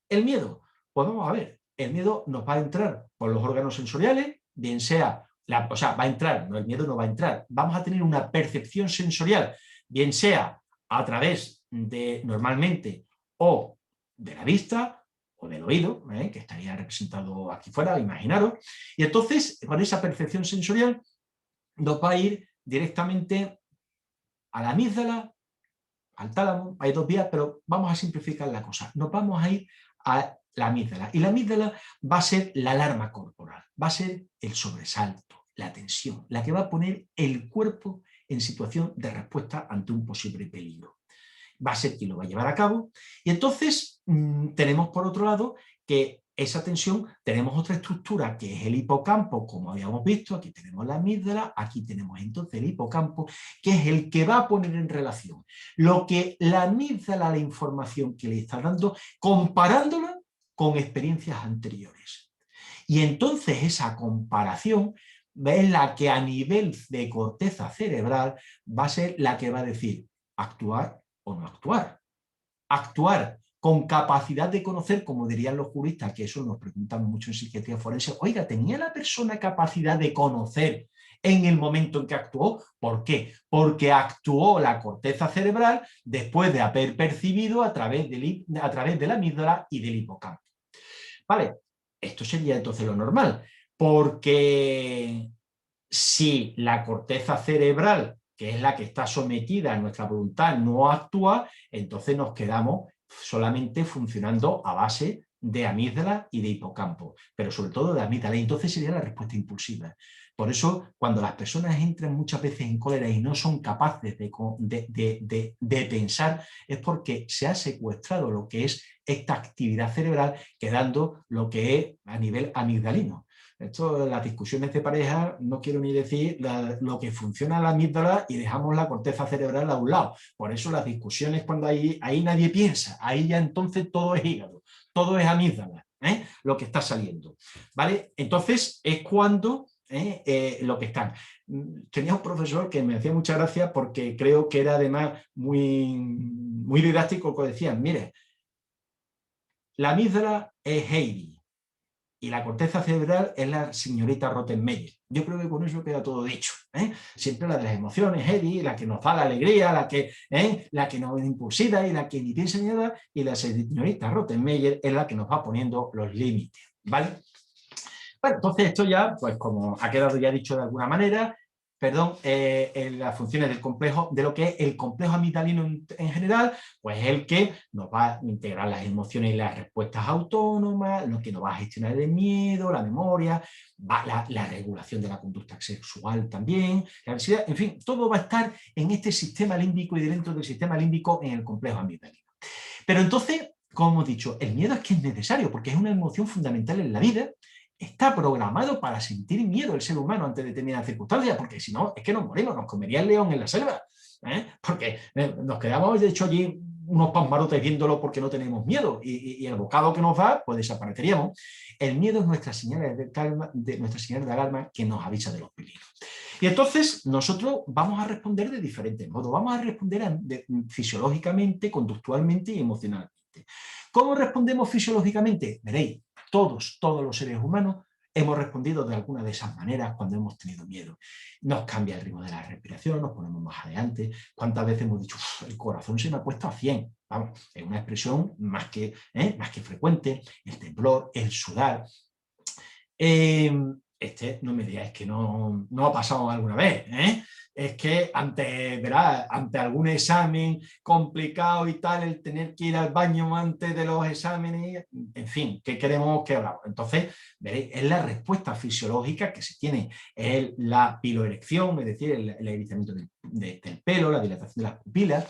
el miedo? Pues vamos a ver, el miedo nos va a entrar por los órganos sensoriales, bien sea, va a entrar, no, el miedo no va a entrar, vamos a tener una percepción sensorial, bien sea a través de, normalmente, o de la vista, o del oído, que estaría representado aquí fuera, imaginaros, y entonces, con esa percepción sensorial, nos va a ir directamente a la amígdala, al tálamo. Hay 2 vías, pero vamos a simplificar la cosa. Nos vamos a ir a la amígdala. Y la amígdala va a ser la alarma corporal, va a ser el sobresalto, la tensión, la que va a poner el cuerpo en situación de respuesta ante un posible peligro. Va a ser quien lo va a llevar a cabo. Y entonces tenemos por otro lado que esa tensión, tenemos otra estructura que es el hipocampo, como habíamos visto, aquí tenemos la amígdala, aquí tenemos entonces el hipocampo, que es el que va a poner en relación lo que la amígdala, la información que le está dando, comparándola con experiencias anteriores. Y entonces esa comparación es la que a nivel de corteza cerebral va a ser la que va a decir actuar o no actuar. Actuar con capacidad de conocer, como dirían los juristas, que eso nos preguntan mucho en psiquiatría forense, oiga, ¿tenía la persona capacidad de conocer en el momento en que actuó? ¿Por qué? Porque actuó la corteza cerebral después de haber percibido a través de la amígdala y del hipocampo. Vale, esto sería entonces lo normal, porque si la corteza cerebral, que es la que está sometida a nuestra voluntad, no actúa, entonces nos quedamos solamente funcionando a base de amígdala y de hipocampo, pero sobre todo de amígdala, y entonces sería la respuesta impulsiva. Por eso, cuando las personas entran muchas veces en cólera y no son capaces de pensar, es porque se ha secuestrado lo que es esta actividad cerebral, quedando lo que es a nivel amigdalino. Esto, las discusiones de pareja, no quiero ni decir lo que funciona la amígdala y dejamos la corteza cerebral a un lado. Por eso las discusiones, cuando ahí nadie piensa, ahí ya entonces todo es hígado, todo es amígdala, lo que está saliendo. ¿Vale? Entonces es cuando lo que están. Tenía un profesor que me hacía mucha gracia porque creo que era además muy didáctico, que decían, mire, la amígdala es Heidi y la corteza cerebral es la señorita Rottenmeier. Yo creo que con eso queda todo dicho. Siempre la de las emociones, Heidi, la que nos da la alegría, la que nos impulsiva y la que ni piensa ni nada, y la señorita Rottenmeier es la que nos va poniendo los límites. ¿Vale? Bueno, entonces esto ya, pues como ha quedado ya dicho de alguna manera, las funciones del complejo, de lo que es el complejo amigdalino en general, pues es el que nos va a integrar las emociones y las respuestas autónomas, lo que nos va a gestionar el miedo, la memoria, la regulación de la conducta sexual también, la ansiedad, en fin, todo va a estar en este sistema límbico y dentro del sistema límbico en el complejo amigdalino. Pero entonces, como hemos dicho, el miedo es que es necesario porque es una emoción fundamental en la vida, está programado para sentir miedo el ser humano ante determinadas circunstancias, porque si no, es que nos morimos, nos comería el león en la selva, porque nos quedamos, de hecho, allí unos pasmarotes viéndolo porque no tenemos miedo, y el bocado que nos da, pues desapareceríamos. El miedo es nuestra señal de alarma que nos avisa de los peligros. Y entonces nosotros vamos a responder de diferentes modos, vamos a responder fisiológicamente, conductualmente y emocionalmente. ¿Cómo respondemos fisiológicamente? Veréis, todos los seres humanos hemos respondido de alguna de esas maneras cuando hemos tenido miedo. Nos cambia el ritmo de la respiración, nos ponemos más adelante. ¿Cuántas veces hemos dicho, el corazón se me ha puesto a 100? Vamos, es una expresión más que frecuente. El temblor, el sudar. No me digáis que no ha pasado alguna vez, Es que ante algún examen complicado y tal, el tener que ir al baño antes de los exámenes, en fin, ¿qué queremos que hablamos? Entonces, veréis, es la respuesta fisiológica que se tiene, es la piloerección, es decir, el erizamiento del pelo, la dilatación de las pupilas.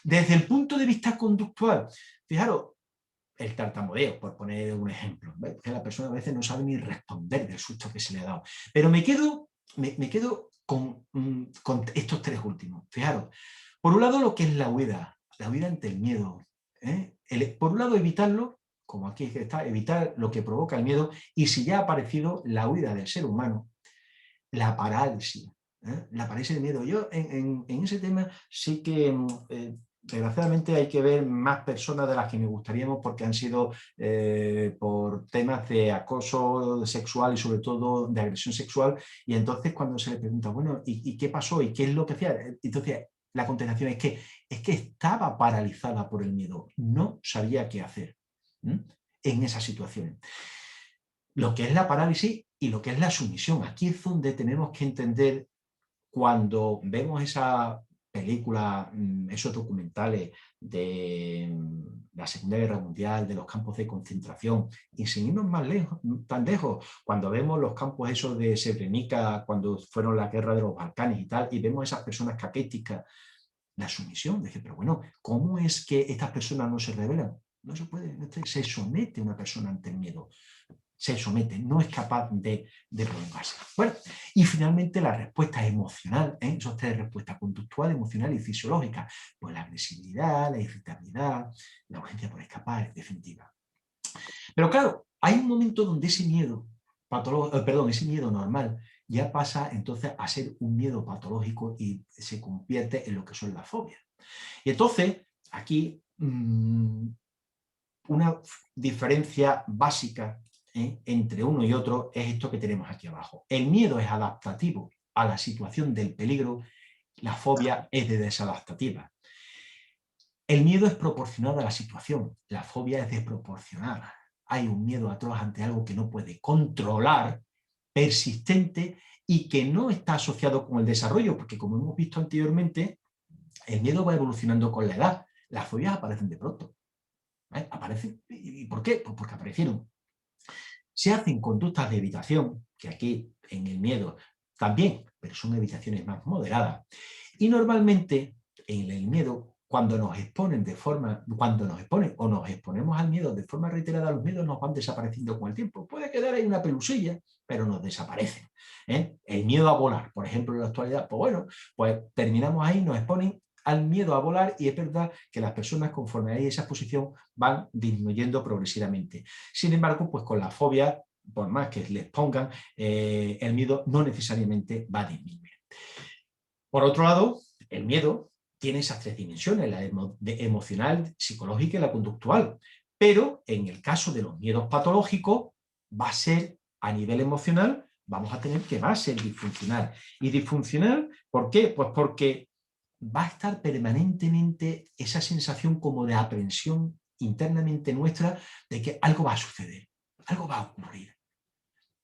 Desde el punto de vista conductual, fijaros, el tartamudeo, por poner un ejemplo, ¿ves? Que la persona a veces no sabe ni responder del susto que se le ha dado. Pero me quedo con estos tres últimos. Fijaros, por un lado lo que es la huida ante el miedo. Por un lado evitarlo, como aquí está, evitar lo que provoca el miedo, y si ya ha aparecido la huida del ser humano, la parálisis. La parálisis del miedo. Yo en ese tema sí que desgraciadamente hay que ver más personas de las que me gustaríamos, porque han sido por temas de acoso sexual y sobre todo de agresión sexual, y entonces cuando se le pregunta, bueno, ¿y qué pasó? ¿Y qué es lo que hacía? Entonces la contestación es que estaba paralizada por el miedo, no sabía qué hacer en esa situación. Lo que es la parálisis y lo que es la sumisión. Aquí es donde tenemos que entender, cuando vemos esa película, esos documentales de la Segunda Guerra Mundial, de los campos de concentración, y sin irnos tan lejos, cuando vemos los campos esos de Srebrenica, cuando fueron la guerra de los Balcanes y tal, y vemos esas personas caquéticas, la sumisión, dije, pero bueno, ¿cómo es que estas personas no se rebelan? No se puede, se somete una persona ante el miedo. Se somete, no es capaz de prolongarse. Bueno, y finalmente la respuesta emocional, esos tres respuestas: conductual, emocional y fisiológica. Pues la agresividad, la irritabilidad, la urgencia por escapar, es definitiva. Pero claro, hay un momento donde ese miedo ese miedo normal ya pasa entonces a ser un miedo patológico y se convierte en lo que son las fobias. Y entonces, aquí, una diferencia básica entre uno y otro es esto que tenemos aquí abajo. El miedo es adaptativo a la situación del peligro, la fobia es desadaptativa. El miedo es proporcionado a la situación, la fobia es desproporcionada. Hay un miedo atroz ante algo que no puede controlar, persistente, y que no está asociado con el desarrollo, porque como hemos visto anteriormente, el miedo va evolucionando con la edad. Las fobias aparecen de pronto. Aparecen. ¿Y por qué? Pues porque aparecieron. Se hacen conductas de evitación, que aquí en el miedo también, pero son evitaciones más moderadas. Y normalmente en el miedo, cuando nos exponemos o nos exponemos al miedo de forma reiterada, los miedos nos van desapareciendo con el tiempo. Puede quedar ahí una pelusilla, pero nos desaparecen. El miedo a volar, por ejemplo, en la actualidad, pues bueno, pues terminamos ahí, nos exponen al miedo a volar, y es verdad que las personas, conforme hay esa exposición, van disminuyendo progresivamente. Sin embargo, pues con la fobia, por más que les pongan, el miedo no necesariamente va a disminuir. Por otro lado, el miedo tiene esas tres dimensiones, la emocional, psicológica y la conductual. Pero en el caso de los miedos patológicos, va a ser a nivel emocional, vamos a tener que va a ser disfuncional. ¿Y disfuncional por qué? Pues porque va a estar permanentemente esa sensación como de aprensión internamente nuestra de que algo va a suceder, algo va a ocurrir.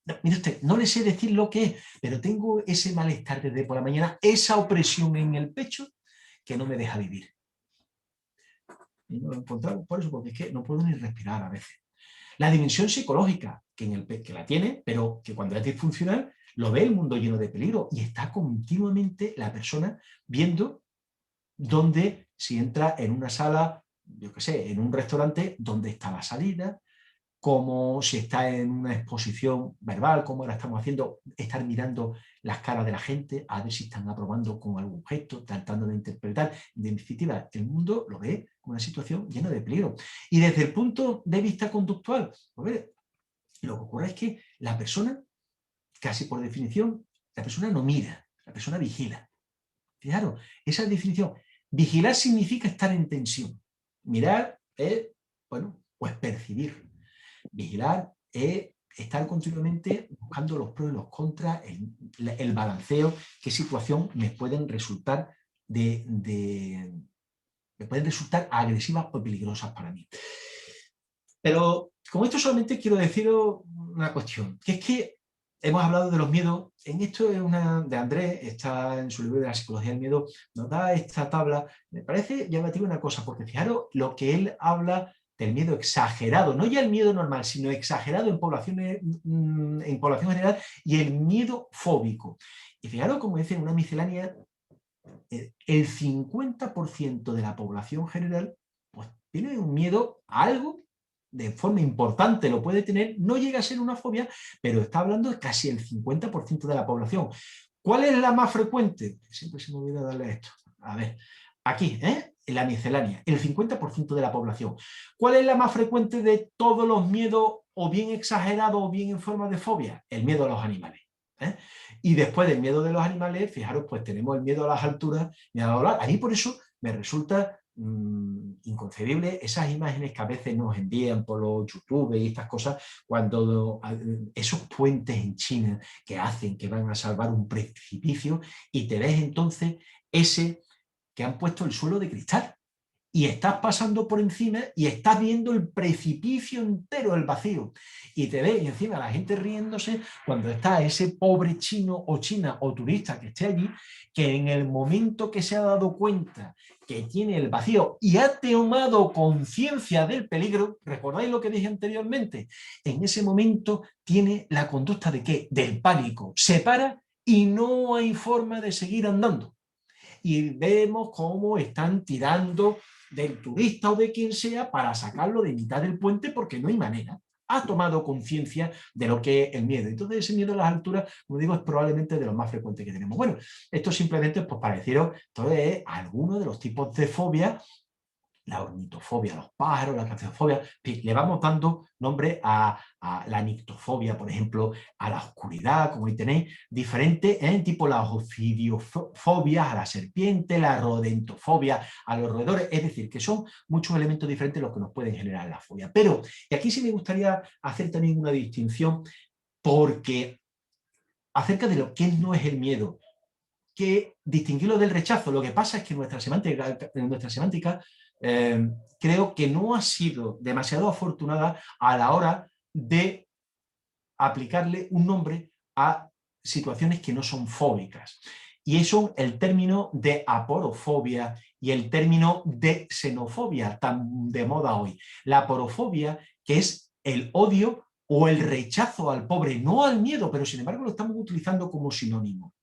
No, mire usted, no le sé decir lo que es, pero tengo ese malestar desde por la mañana, esa opresión en el pecho que no me deja vivir. Y no lo encontramos por eso, porque es que no puedo ni respirar a veces. La dimensión psicológica, que la tiene, pero que cuando es disfuncional, lo ve el mundo lleno de peligro, y está continuamente la persona viendo dónde, si entra en una sala, yo qué sé, en un restaurante, dónde está la salida, como si está en una exposición verbal, como ahora estamos haciendo, estar mirando las caras de la gente, a ver si están aprobando con algún gesto, tratando de interpretar. En definitiva, el mundo lo ve como una situación llena de peligro. Y desde el punto de vista conductual, pues, lo que ocurre es que la persona, casi por definición, la persona no mira, la persona vigila. Fijaros, esa definición. Vigilar significa estar en tensión. Mirar es, bueno, pues percibir. Vigilar es estar continuamente buscando los pros y los contras, el balanceo, qué situación me pueden resultar me pueden resultar agresivas o peligrosas para mí. Pero con esto solamente quiero deciros una cuestión, que es que hemos hablado de los miedos. En esto es una de Andrés, está en su libro de la psicología del miedo, nos da esta tabla. Me parece llamativa una cosa, porque fijaros lo que él habla del miedo exagerado, no ya el miedo normal, sino exagerado en población general, y el miedo fóbico. Y fijaros, como dice en una miscelánea, el 50% de la población general pues, tiene un miedo a algo, de forma importante lo puede tener, no llega a ser una fobia, pero está hablando de casi el 50% de la población. ¿Cuál es la más frecuente? Siempre se me olvida darle a esto. A ver, aquí, en la miscelánea, el 50% de la población. ¿Cuál es la más frecuente de todos los miedos, o bien exagerado o bien en forma de fobia? El miedo a los animales. Y después del miedo de los animales, fijaros, pues tenemos el miedo a las alturas, miedo a volar. A mí por eso me resulta inconcebible esas imágenes que a veces nos envían por los YouTube y estas cosas, cuando esos puentes en China que hacen que van a salvar un precipicio, y te ves entonces ese que han puesto el suelo de cristal y estás pasando por encima y estás viendo el precipicio entero, el vacío, y te ves y encima la gente riéndose cuando está ese pobre chino o china o turista que esté allí, que en el momento que se ha dado cuenta que tiene el vacío y ha tomado conciencia del peligro, ¿recordáis lo que dije anteriormente? En ese momento tiene la conducta de ¿qué? Del pánico, se para y no hay forma de seguir andando. Y vemos cómo están tirando del turista o de quien sea para sacarlo de mitad del puente, porque no hay manera. Ha tomado conciencia de lo que es el miedo. Entonces ese miedo a las alturas, como digo, es probablemente de los más frecuentes que tenemos. Bueno, esto simplemente pues, para deciros, esto es alguno de los tipos de fobia. La ornitofobia, los pájaros, la claustrofobia, le vamos dando nombre a la nictofobia, por ejemplo, a la oscuridad, como ahí tenéis, diferentes, tipo la ofidiofobia, a la serpiente, la rodentofobia, a los roedores, es decir, que son muchos elementos diferentes los que nos pueden generar la fobia. Pero, y aquí sí me gustaría hacer también una distinción, porque acerca de lo que no es el miedo, que distinguirlo del rechazo. Lo que pasa es que nuestra semántica creo que no ha sido demasiado afortunada a la hora de aplicarle un nombre a situaciones que no son fóbicas. Y eso, el término de aporofobia y el término de xenofobia, tan de moda hoy. La aporofobia, que es el odio o el rechazo al pobre, no al miedo, pero sin embargo lo estamos utilizando como sinónimo.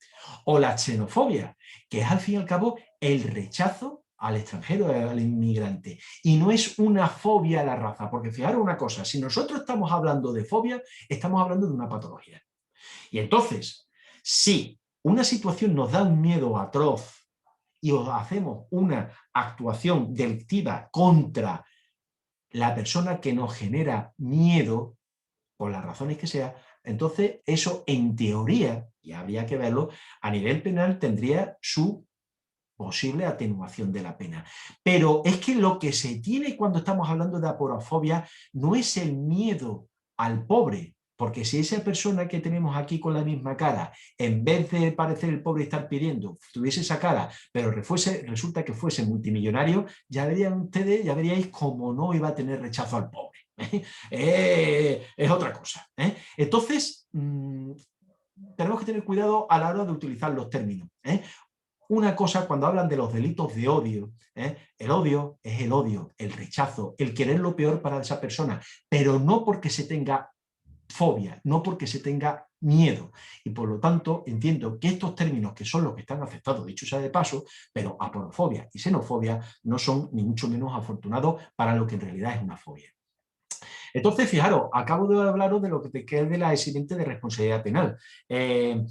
O la xenofobia, que es al fin y al cabo el rechazo al extranjero, al inmigrante. Y no es una fobia a la raza, porque fijaros una cosa, si nosotros estamos hablando de fobia, estamos hablando de una patología. Y entonces, si una situación nos da un miedo atroz y hacemos una actuación delictiva contra la persona que nos genera miedo, por las razones que sea, entonces eso en teoría, y habría que verlo, a nivel penal tendría su posible atenuación de la pena. Pero es que lo que se tiene cuando estamos hablando de aporofobia no es el miedo al pobre, porque si esa persona que tenemos aquí con la misma cara, en vez de parecer el pobre y estar pidiendo, tuviese esa cara, pero resulta que fuese multimillonario, ya verían ustedes, ya veríais cómo no iba a tener rechazo al pobre. Es otra cosa. Entonces, tenemos que tener cuidado a la hora de utilizar los términos. Una cosa, cuando hablan de los delitos de odio, el odio es el odio, el rechazo, el querer lo peor para esa persona, pero no porque se tenga fobia, no porque se tenga miedo. Y por lo tanto, entiendo que estos términos, que son los que están aceptados, dicho sea de paso, pero aporofobia y xenofobia no son ni mucho menos afortunados para lo que en realidad es una fobia. Entonces, fijaros, acabo de hablaros de lo que es de la eximente de responsabilidad penal. El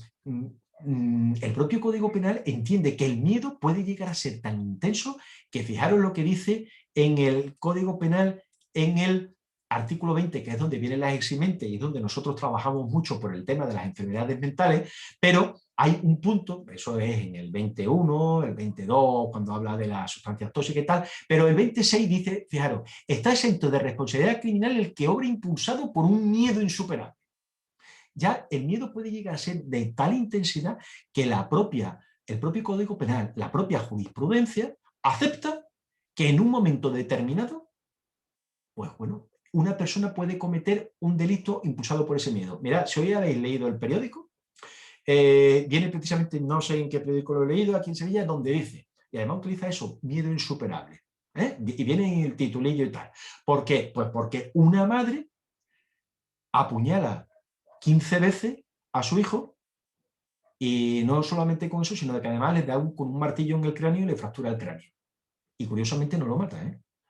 propio Código Penal entiende que el miedo puede llegar a ser tan intenso que fijaros lo que dice en el Código Penal, en el artículo 20, que es donde vienen las eximentes y es donde nosotros trabajamos mucho por el tema de las enfermedades mentales, pero hay un punto, eso es en el 21, el 22, cuando habla de las sustancias tóxicas y tal, pero el 26 dice, fijaros, está exento de responsabilidad criminal el que obre impulsado por un miedo insuperable. Ya el miedo puede llegar a ser de tal intensidad que el propio Código Penal, la propia jurisprudencia, acepta que en un momento determinado, pues bueno, una persona puede cometer un delito impulsado por ese miedo. Mirad, si hoy habéis leído el periódico, viene precisamente, no sé en qué periódico lo he leído, aquí en Sevilla, donde dice, y además utiliza eso, miedo insuperable. Y viene en el titulillo y tal. ¿Por qué? Pues porque una madre apuñala 15 veces a su hijo y no solamente con eso, sino que además le da con un martillo en el cráneo y le fractura el cráneo. Y curiosamente no lo mata,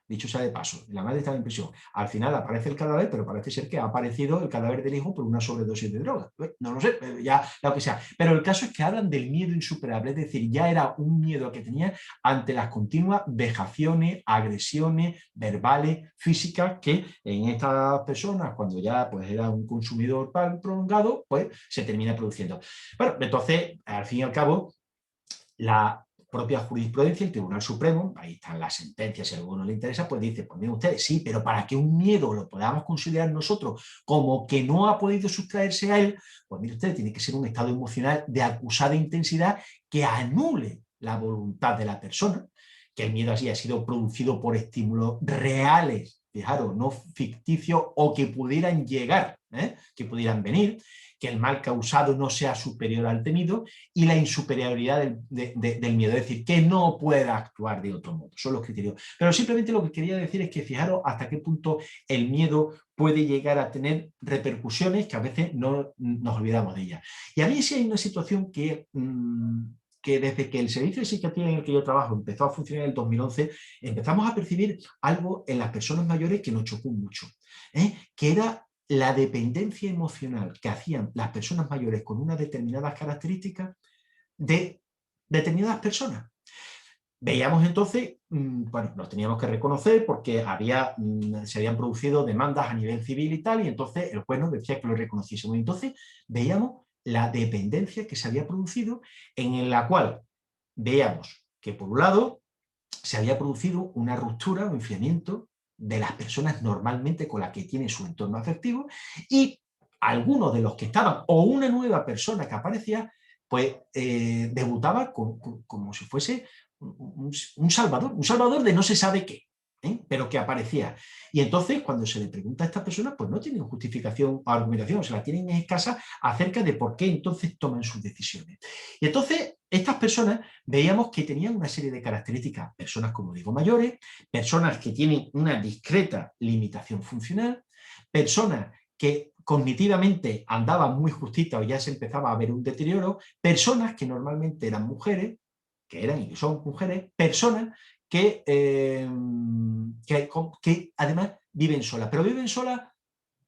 dicho sea de paso. La madre estaba en prisión. Al final aparece el cadáver, pero parece ser que ha aparecido el cadáver del hijo por una sobredosis de droga. No lo sé, ya lo que sea. Pero el caso es que hablan del miedo insuperable, es decir, ya era un miedo que tenía ante las continuas vejaciones, agresiones verbales, físicas, que en estas personas, cuando ya pues, era un consumidor prolongado, pues se termina produciendo. Bueno, entonces, al fin y al cabo, la propia jurisprudencia, el Tribunal Supremo, ahí están las sentencias, si a alguno le interesa, pues dice, pues miren ustedes, sí, pero para que un miedo lo podamos considerar nosotros como que no ha podido sustraerse a él, pues miren ustedes, tiene que ser un estado emocional de acusada intensidad que anule la voluntad de la persona, que el miedo así ha sido producido por estímulos reales, fijaros, no ficticios o que pudieran llegar, que pudieran venir, que el mal causado no sea superior al temido y la insuperioridad del miedo, es decir, que no pueda actuar de otro modo. Son los criterios. Pero simplemente lo que quería decir es que fijaros hasta qué punto el miedo puede llegar a tener repercusiones que a veces no nos olvidamos de ellas. Y a mí sí hay una situación que desde que el servicio de psiquiatría en el que yo trabajo empezó a funcionar en el 2011, empezamos a percibir algo en las personas mayores que nos chocó mucho, que era la dependencia emocional que hacían las personas mayores con unas determinadas características de determinadas personas. Veíamos entonces, bueno, nos teníamos que reconocer porque se habían producido demandas a nivel civil y tal, y entonces el juez nos decía que lo reconociésemos. Y entonces veíamos la dependencia que se había producido, en la cual veíamos que, por un lado, se había producido una ruptura, un enfriamiento de las personas normalmente con las que tiene su entorno afectivo, y algunos de los que estaban, o una nueva persona que aparecía, pues debutaba como si fuese un salvador de no se sabe qué, pero que aparecía. Y entonces, cuando se le pregunta a estas personas, pues no tienen justificación o argumentación, o sea, la tienen escasa acerca de por qué entonces toman sus decisiones. Y entonces, estas personas veíamos que tenían una serie de características, personas, como digo, mayores, personas que tienen una discreta limitación funcional, personas que cognitivamente andaban muy justitas o ya se empezaba a ver un deterioro, personas que normalmente eran mujeres, que eran y que son mujeres, personas que además viven solas, pero viven solas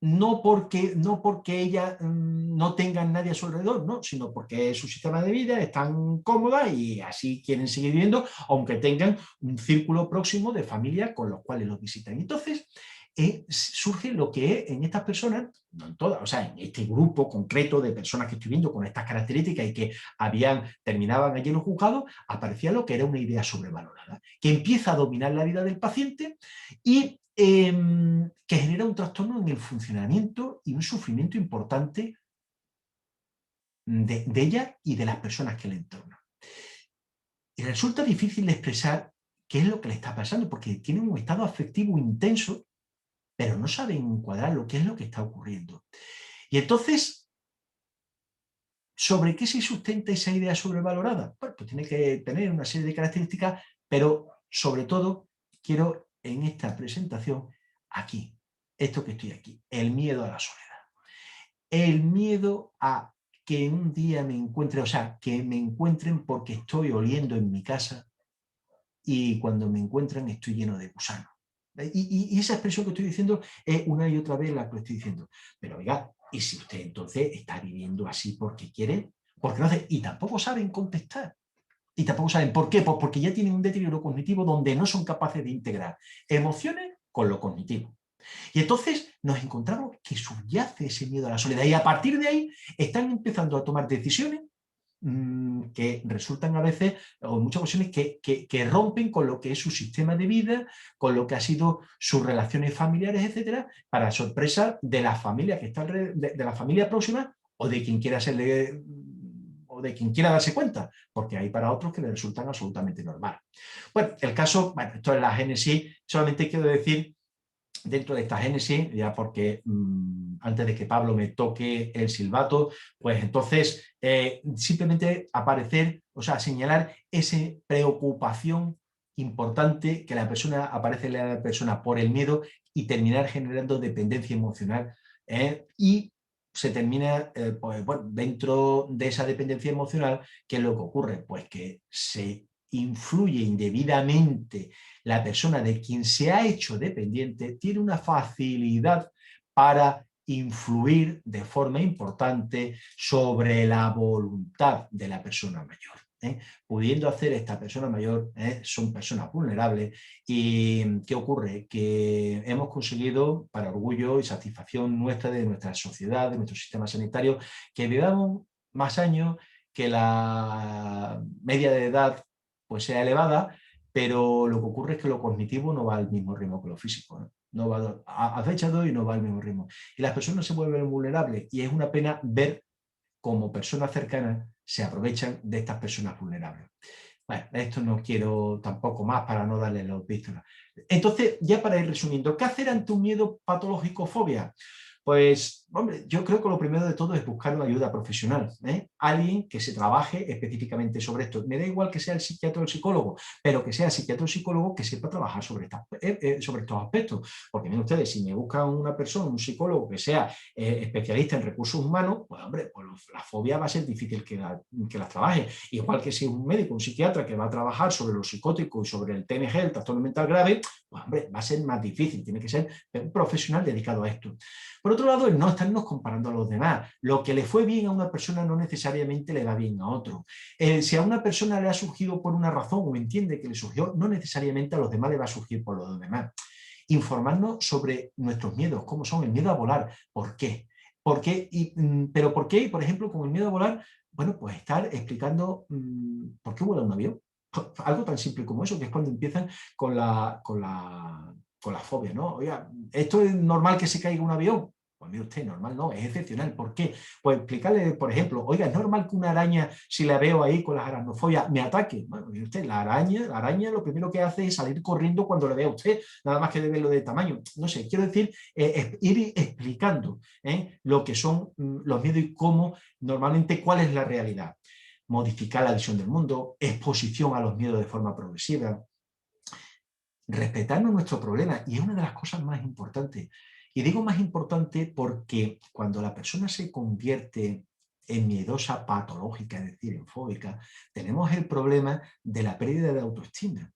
no porque ellas no tengan nadie a su alrededor, no, sino porque su sistema de vida es tan cómoda y así quieren seguir viviendo, aunque tengan un círculo próximo de familia con los cuales los visitan. Entonces, surge lo que es en estas personas, no en todas, o sea, en este grupo concreto de personas que estoy viendo con estas características y que terminaban allí en los juzgados, aparecía lo que era una idea sobrevalorada, que empieza a dominar la vida del paciente y que genera un trastorno en el funcionamiento y un sufrimiento importante de ella y de las personas que le entornan. Y resulta difícil de expresar qué es lo que le está pasando, porque tiene un estado afectivo intenso, pero no saben encuadrar lo que es lo que está ocurriendo. Y entonces, ¿sobre qué se sustenta esa idea sobrevalorada? Bueno, pues tiene que tener una serie de características, pero sobre todo quiero en esta presentación, aquí, esto que estoy aquí, el miedo a la soledad. El miedo a que un día me encuentre, o sea, que me encuentren porque estoy oliendo en mi casa y cuando me encuentran estoy lleno de gusanos. Y esa expresión que estoy diciendo es una y otra vez la que estoy diciendo. Pero oiga, ¿y si usted entonces está viviendo así porque quiere? Porque lo hace, y tampoco saben contestar. Y tampoco saben por qué, pues porque ya tienen un deterioro cognitivo donde no son capaces de integrar emociones con lo cognitivo. Y entonces nos encontramos que subyace ese miedo a la soledad y a partir de ahí están empezando a tomar decisiones que resultan a veces, o en muchas ocasiones, que rompen con lo que es su sistema de vida, con lo que ha sido sus relaciones familiares, etcétera, para sorpresa de la familia que está de la familia próxima o de quien quiera serle o de quien quiera darse cuenta, porque hay para otros que le resultan absolutamente normal. Bueno, el caso, bueno, esto es la génesis, solamente quiero decir dentro de esta génesis, ya porque antes de que Pablo me toque el silbato, pues entonces simplemente aparecer, o sea, señalar esa preocupación importante que la persona aparece en la persona por el miedo y terminar generando dependencia emocional y se termina, pues, bueno, dentro de esa dependencia emocional, ¿qué es lo que ocurre? Pues que se influye indebidamente la persona de quien se ha hecho dependiente tiene una facilidad para influir de forma importante sobre la voluntad de la persona mayor. Pudiendo hacer esta persona mayor, son personas vulnerables y ¿qué ocurre? Que hemos conseguido, para orgullo y satisfacción nuestra, de nuestra sociedad, de nuestro sistema sanitario, que vivamos más años, que la media de edad pues sea elevada, pero lo que ocurre es que lo cognitivo no va al mismo ritmo que lo físico, ¿no? No va a fecha de hoy no va al mismo ritmo. Y las personas se vuelven vulnerables y es una pena ver cómo personas cercanas se aprovechan de estas personas vulnerables. Bueno, esto no quiero tampoco más para no darle los vistos. Entonces, ya para ir resumiendo, ¿qué hacer ante un miedo patológico, fobia? Pues, hombre, yo creo que lo primero de todo es buscar una ayuda profesional, alguien que se trabaje específicamente sobre esto. Me da igual que sea el psiquiatra o el psicólogo, pero que sea el psiquiatra o el psicólogo que sepa trabajar sobre estos aspectos. Porque miren ustedes, si me buscan una persona, un psicólogo que sea especialista en recursos humanos, pues hombre, pues la fobia va a ser difícil que las trabaje. Igual que si es un médico, un psiquiatra que va a trabajar sobre los psicóticos y sobre el TMG, el trastorno mental grave, pues hombre, va a ser más difícil, tiene que ser un profesional dedicado a esto. Por otro lado, el no estarnos comparando a los demás. Lo que le fue bien a una persona no necesariamente le va bien a otro. Si a una persona le ha surgido por una razón o entiende que le surgió, no necesariamente a los demás le va a surgir por los demás. Informarnos sobre nuestros miedos, cómo son, el miedo a volar, ¿por qué? ¿Por qué? ¿Pero por qué? Por ejemplo, con el miedo a volar, bueno, pues estar explicando por qué vuela un avión. Algo tan simple como eso, que es cuando empiezan con la fobia, ¿no? Oiga, ¿esto es normal que se caiga un avión? Pues mire usted, normal no, es excepcional. ¿Por qué? Pues explicarle, por ejemplo, oiga, ¿es normal que una araña, si la veo ahí con las aracnofobias, me ataque? Bueno, mire usted, la araña lo primero que hace es salir corriendo cuando le ve a usted, nada más que de verlo de tamaño. No sé, quiero decir, ir explicando lo que son los miedos y cómo, normalmente, cuál es la realidad. Modificar la visión del mundo, exposición a los miedos de forma progresiva, respetarnos nuestro problema, y es una de las cosas más importantes. Y digo más importante porque cuando la persona se convierte en miedosa patológica, es decir, en fóbica, tenemos el problema de la pérdida de autoestima.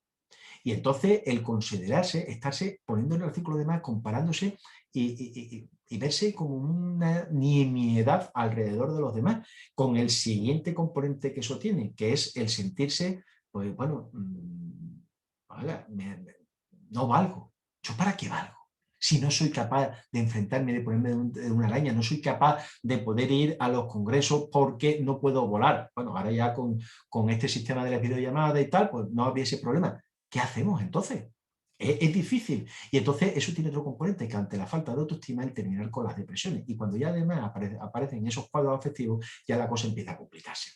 Y entonces el considerarse, estarse poniendo en el círculo de más, comparándose y verse como una nimiedad alrededor de los demás, con el siguiente componente que eso tiene, que es el sentirse, pues bueno, no valgo. ¿Yo para qué valgo? Si no soy capaz de enfrentarme, de ponerme de una araña, no soy capaz de poder ir a los congresos porque no puedo volar. Bueno, ahora ya con este sistema de las videollamadas y tal, pues no había ese problema. ¿Qué hacemos entonces? Es difícil. Y entonces eso tiene otro componente, que ante la falta de autoestima el terminar con las depresiones. Y cuando ya además aparecen esos cuadros afectivos, ya la cosa empieza a complicarse.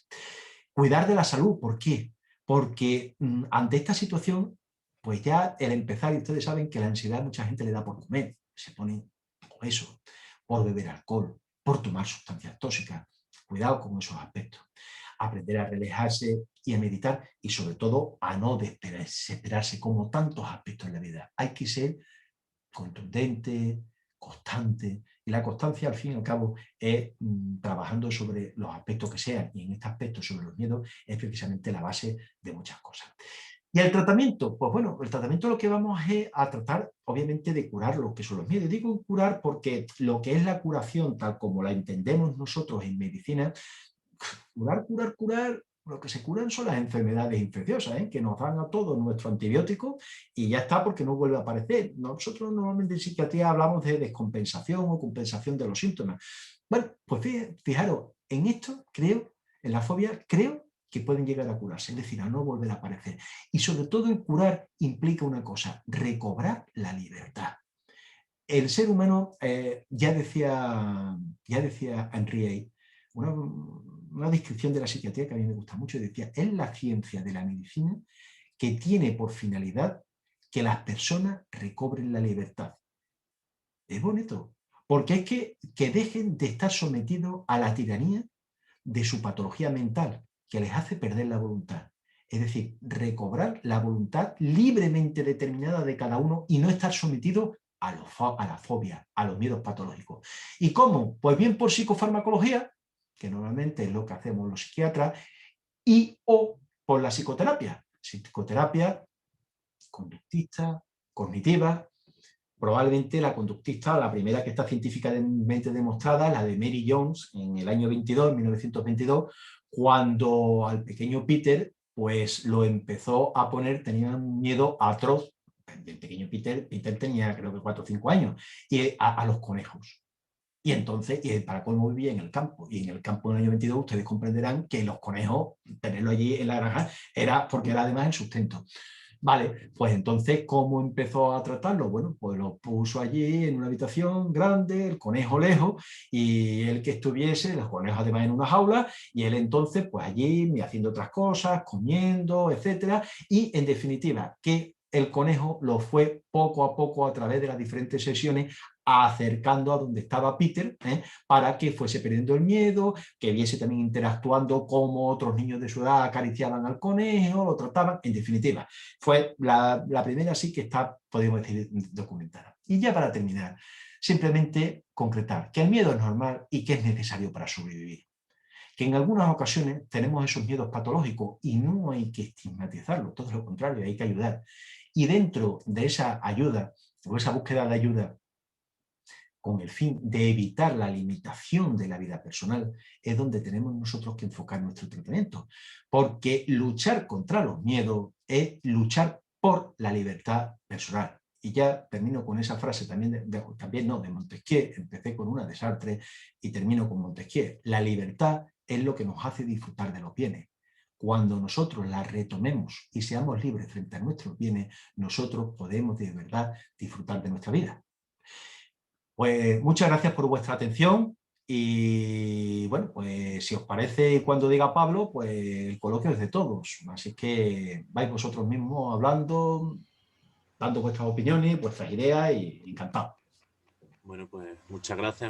Cuidar de la salud, ¿por qué? Porque ante esta situación, pues ya el empezar, y ustedes saben que la ansiedad mucha gente le da por comer, se ponen obesos, por beber alcohol, por tomar sustancias tóxicas. Cuidado con esos aspectos. Aprender a relajarse y a meditar, y sobre todo a no desesperarse como tantos aspectos en la vida. Hay que ser contundente, constante, y la constancia al fin y al cabo es trabajando sobre los aspectos que sean, y en este aspecto sobre los miedos es precisamente la base de muchas cosas. ¿Y el tratamiento? Pues bueno, el tratamiento lo que vamos es a tratar, obviamente, de curar lo que son los miedos. Digo curar porque lo que es la curación, tal como la entendemos nosotros en medicina, curar, lo que se curan son las enfermedades infecciosas, que nos dan a todos nuestro antibiótico y ya está, porque no vuelve a aparecer. Nosotros normalmente en psiquiatría hablamos de descompensación o compensación de los síntomas. Bueno, pues fijaros, en esto creo, en la fobia, creo que pueden llegar a curarse, es decir, a no volver a aparecer. Y sobre todo el curar implica una cosa: recobrar la libertad. El ser humano, ya decía Henry, una descripción de la psiquiatría que a mí me gusta mucho, decía: es la ciencia de la medicina que tiene por finalidad que las personas recobren la libertad. Es bonito, porque es que dejen de estar sometidos a la tiranía de su patología mental, que les hace perder la voluntad. Es decir, recobrar la voluntad libremente determinada de cada uno y no estar sometido a la fobia, a los miedos patológicos. ¿Y cómo? Pues bien por psicofarmacología, que normalmente es lo que hacemos los psiquiatras, y o por la psicoterapia. Psicoterapia conductista, cognitiva. Probablemente la conductista, la primera que está científicamente demostrada, la de Mary Jones, en el año 22, 1922, cuando al pequeño Peter pues lo empezó a poner, tenía un miedo atroz. El pequeño Peter tenía creo que 4 o 5 años, y a los conejos. Y entonces, para colmo, vivía en el campo. Y en el campo en el año 22 ustedes comprenderán que los conejos, tenerlo allí en la granja, era porque era además el sustento. Vale, pues entonces, ¿cómo empezó a tratarlo? Bueno, pues lo puso allí en una habitación grande, el conejo lejos, y él que estuviese, los conejos además en una jaula, y él entonces, pues allí, haciendo otras cosas, comiendo, etcétera, y en definitiva, que el conejo lo fue poco a poco, a través de las diferentes sesiones, acercando a donde estaba Peter, para que fuese perdiendo el miedo, que viese también interactuando como otros niños de su edad acariciaban al conejo, lo trataban, en definitiva. Fue la primera sí que está, podemos decir, documentada. Y ya para terminar, simplemente concretar que el miedo es normal y que es necesario para sobrevivir. Que en algunas ocasiones tenemos esos miedos patológicos y no hay que estigmatizarlos, todo lo contrario, hay que ayudar. Y dentro de esa ayuda o esa búsqueda de ayuda, con el fin de evitar la limitación de la vida personal, es donde tenemos nosotros que enfocar nuestro tratamiento. Porque luchar contra los miedos es luchar por la libertad personal. Y ya termino con esa frase también de Montesquieu. Empecé con una de Sartre y termino con Montesquieu. La libertad es lo que nos hace disfrutar de los bienes. Cuando nosotros la retomemos y seamos libres frente a nuestros bienes, nosotros podemos de verdad disfrutar de nuestra vida. Pues muchas gracias por vuestra atención y bueno, pues si os parece, cuando diga Pablo, pues el coloquio es de todos. Así que vais vosotros mismos hablando, dando vuestras opiniones, vuestras ideas y encantado. Bueno, pues muchas gracias.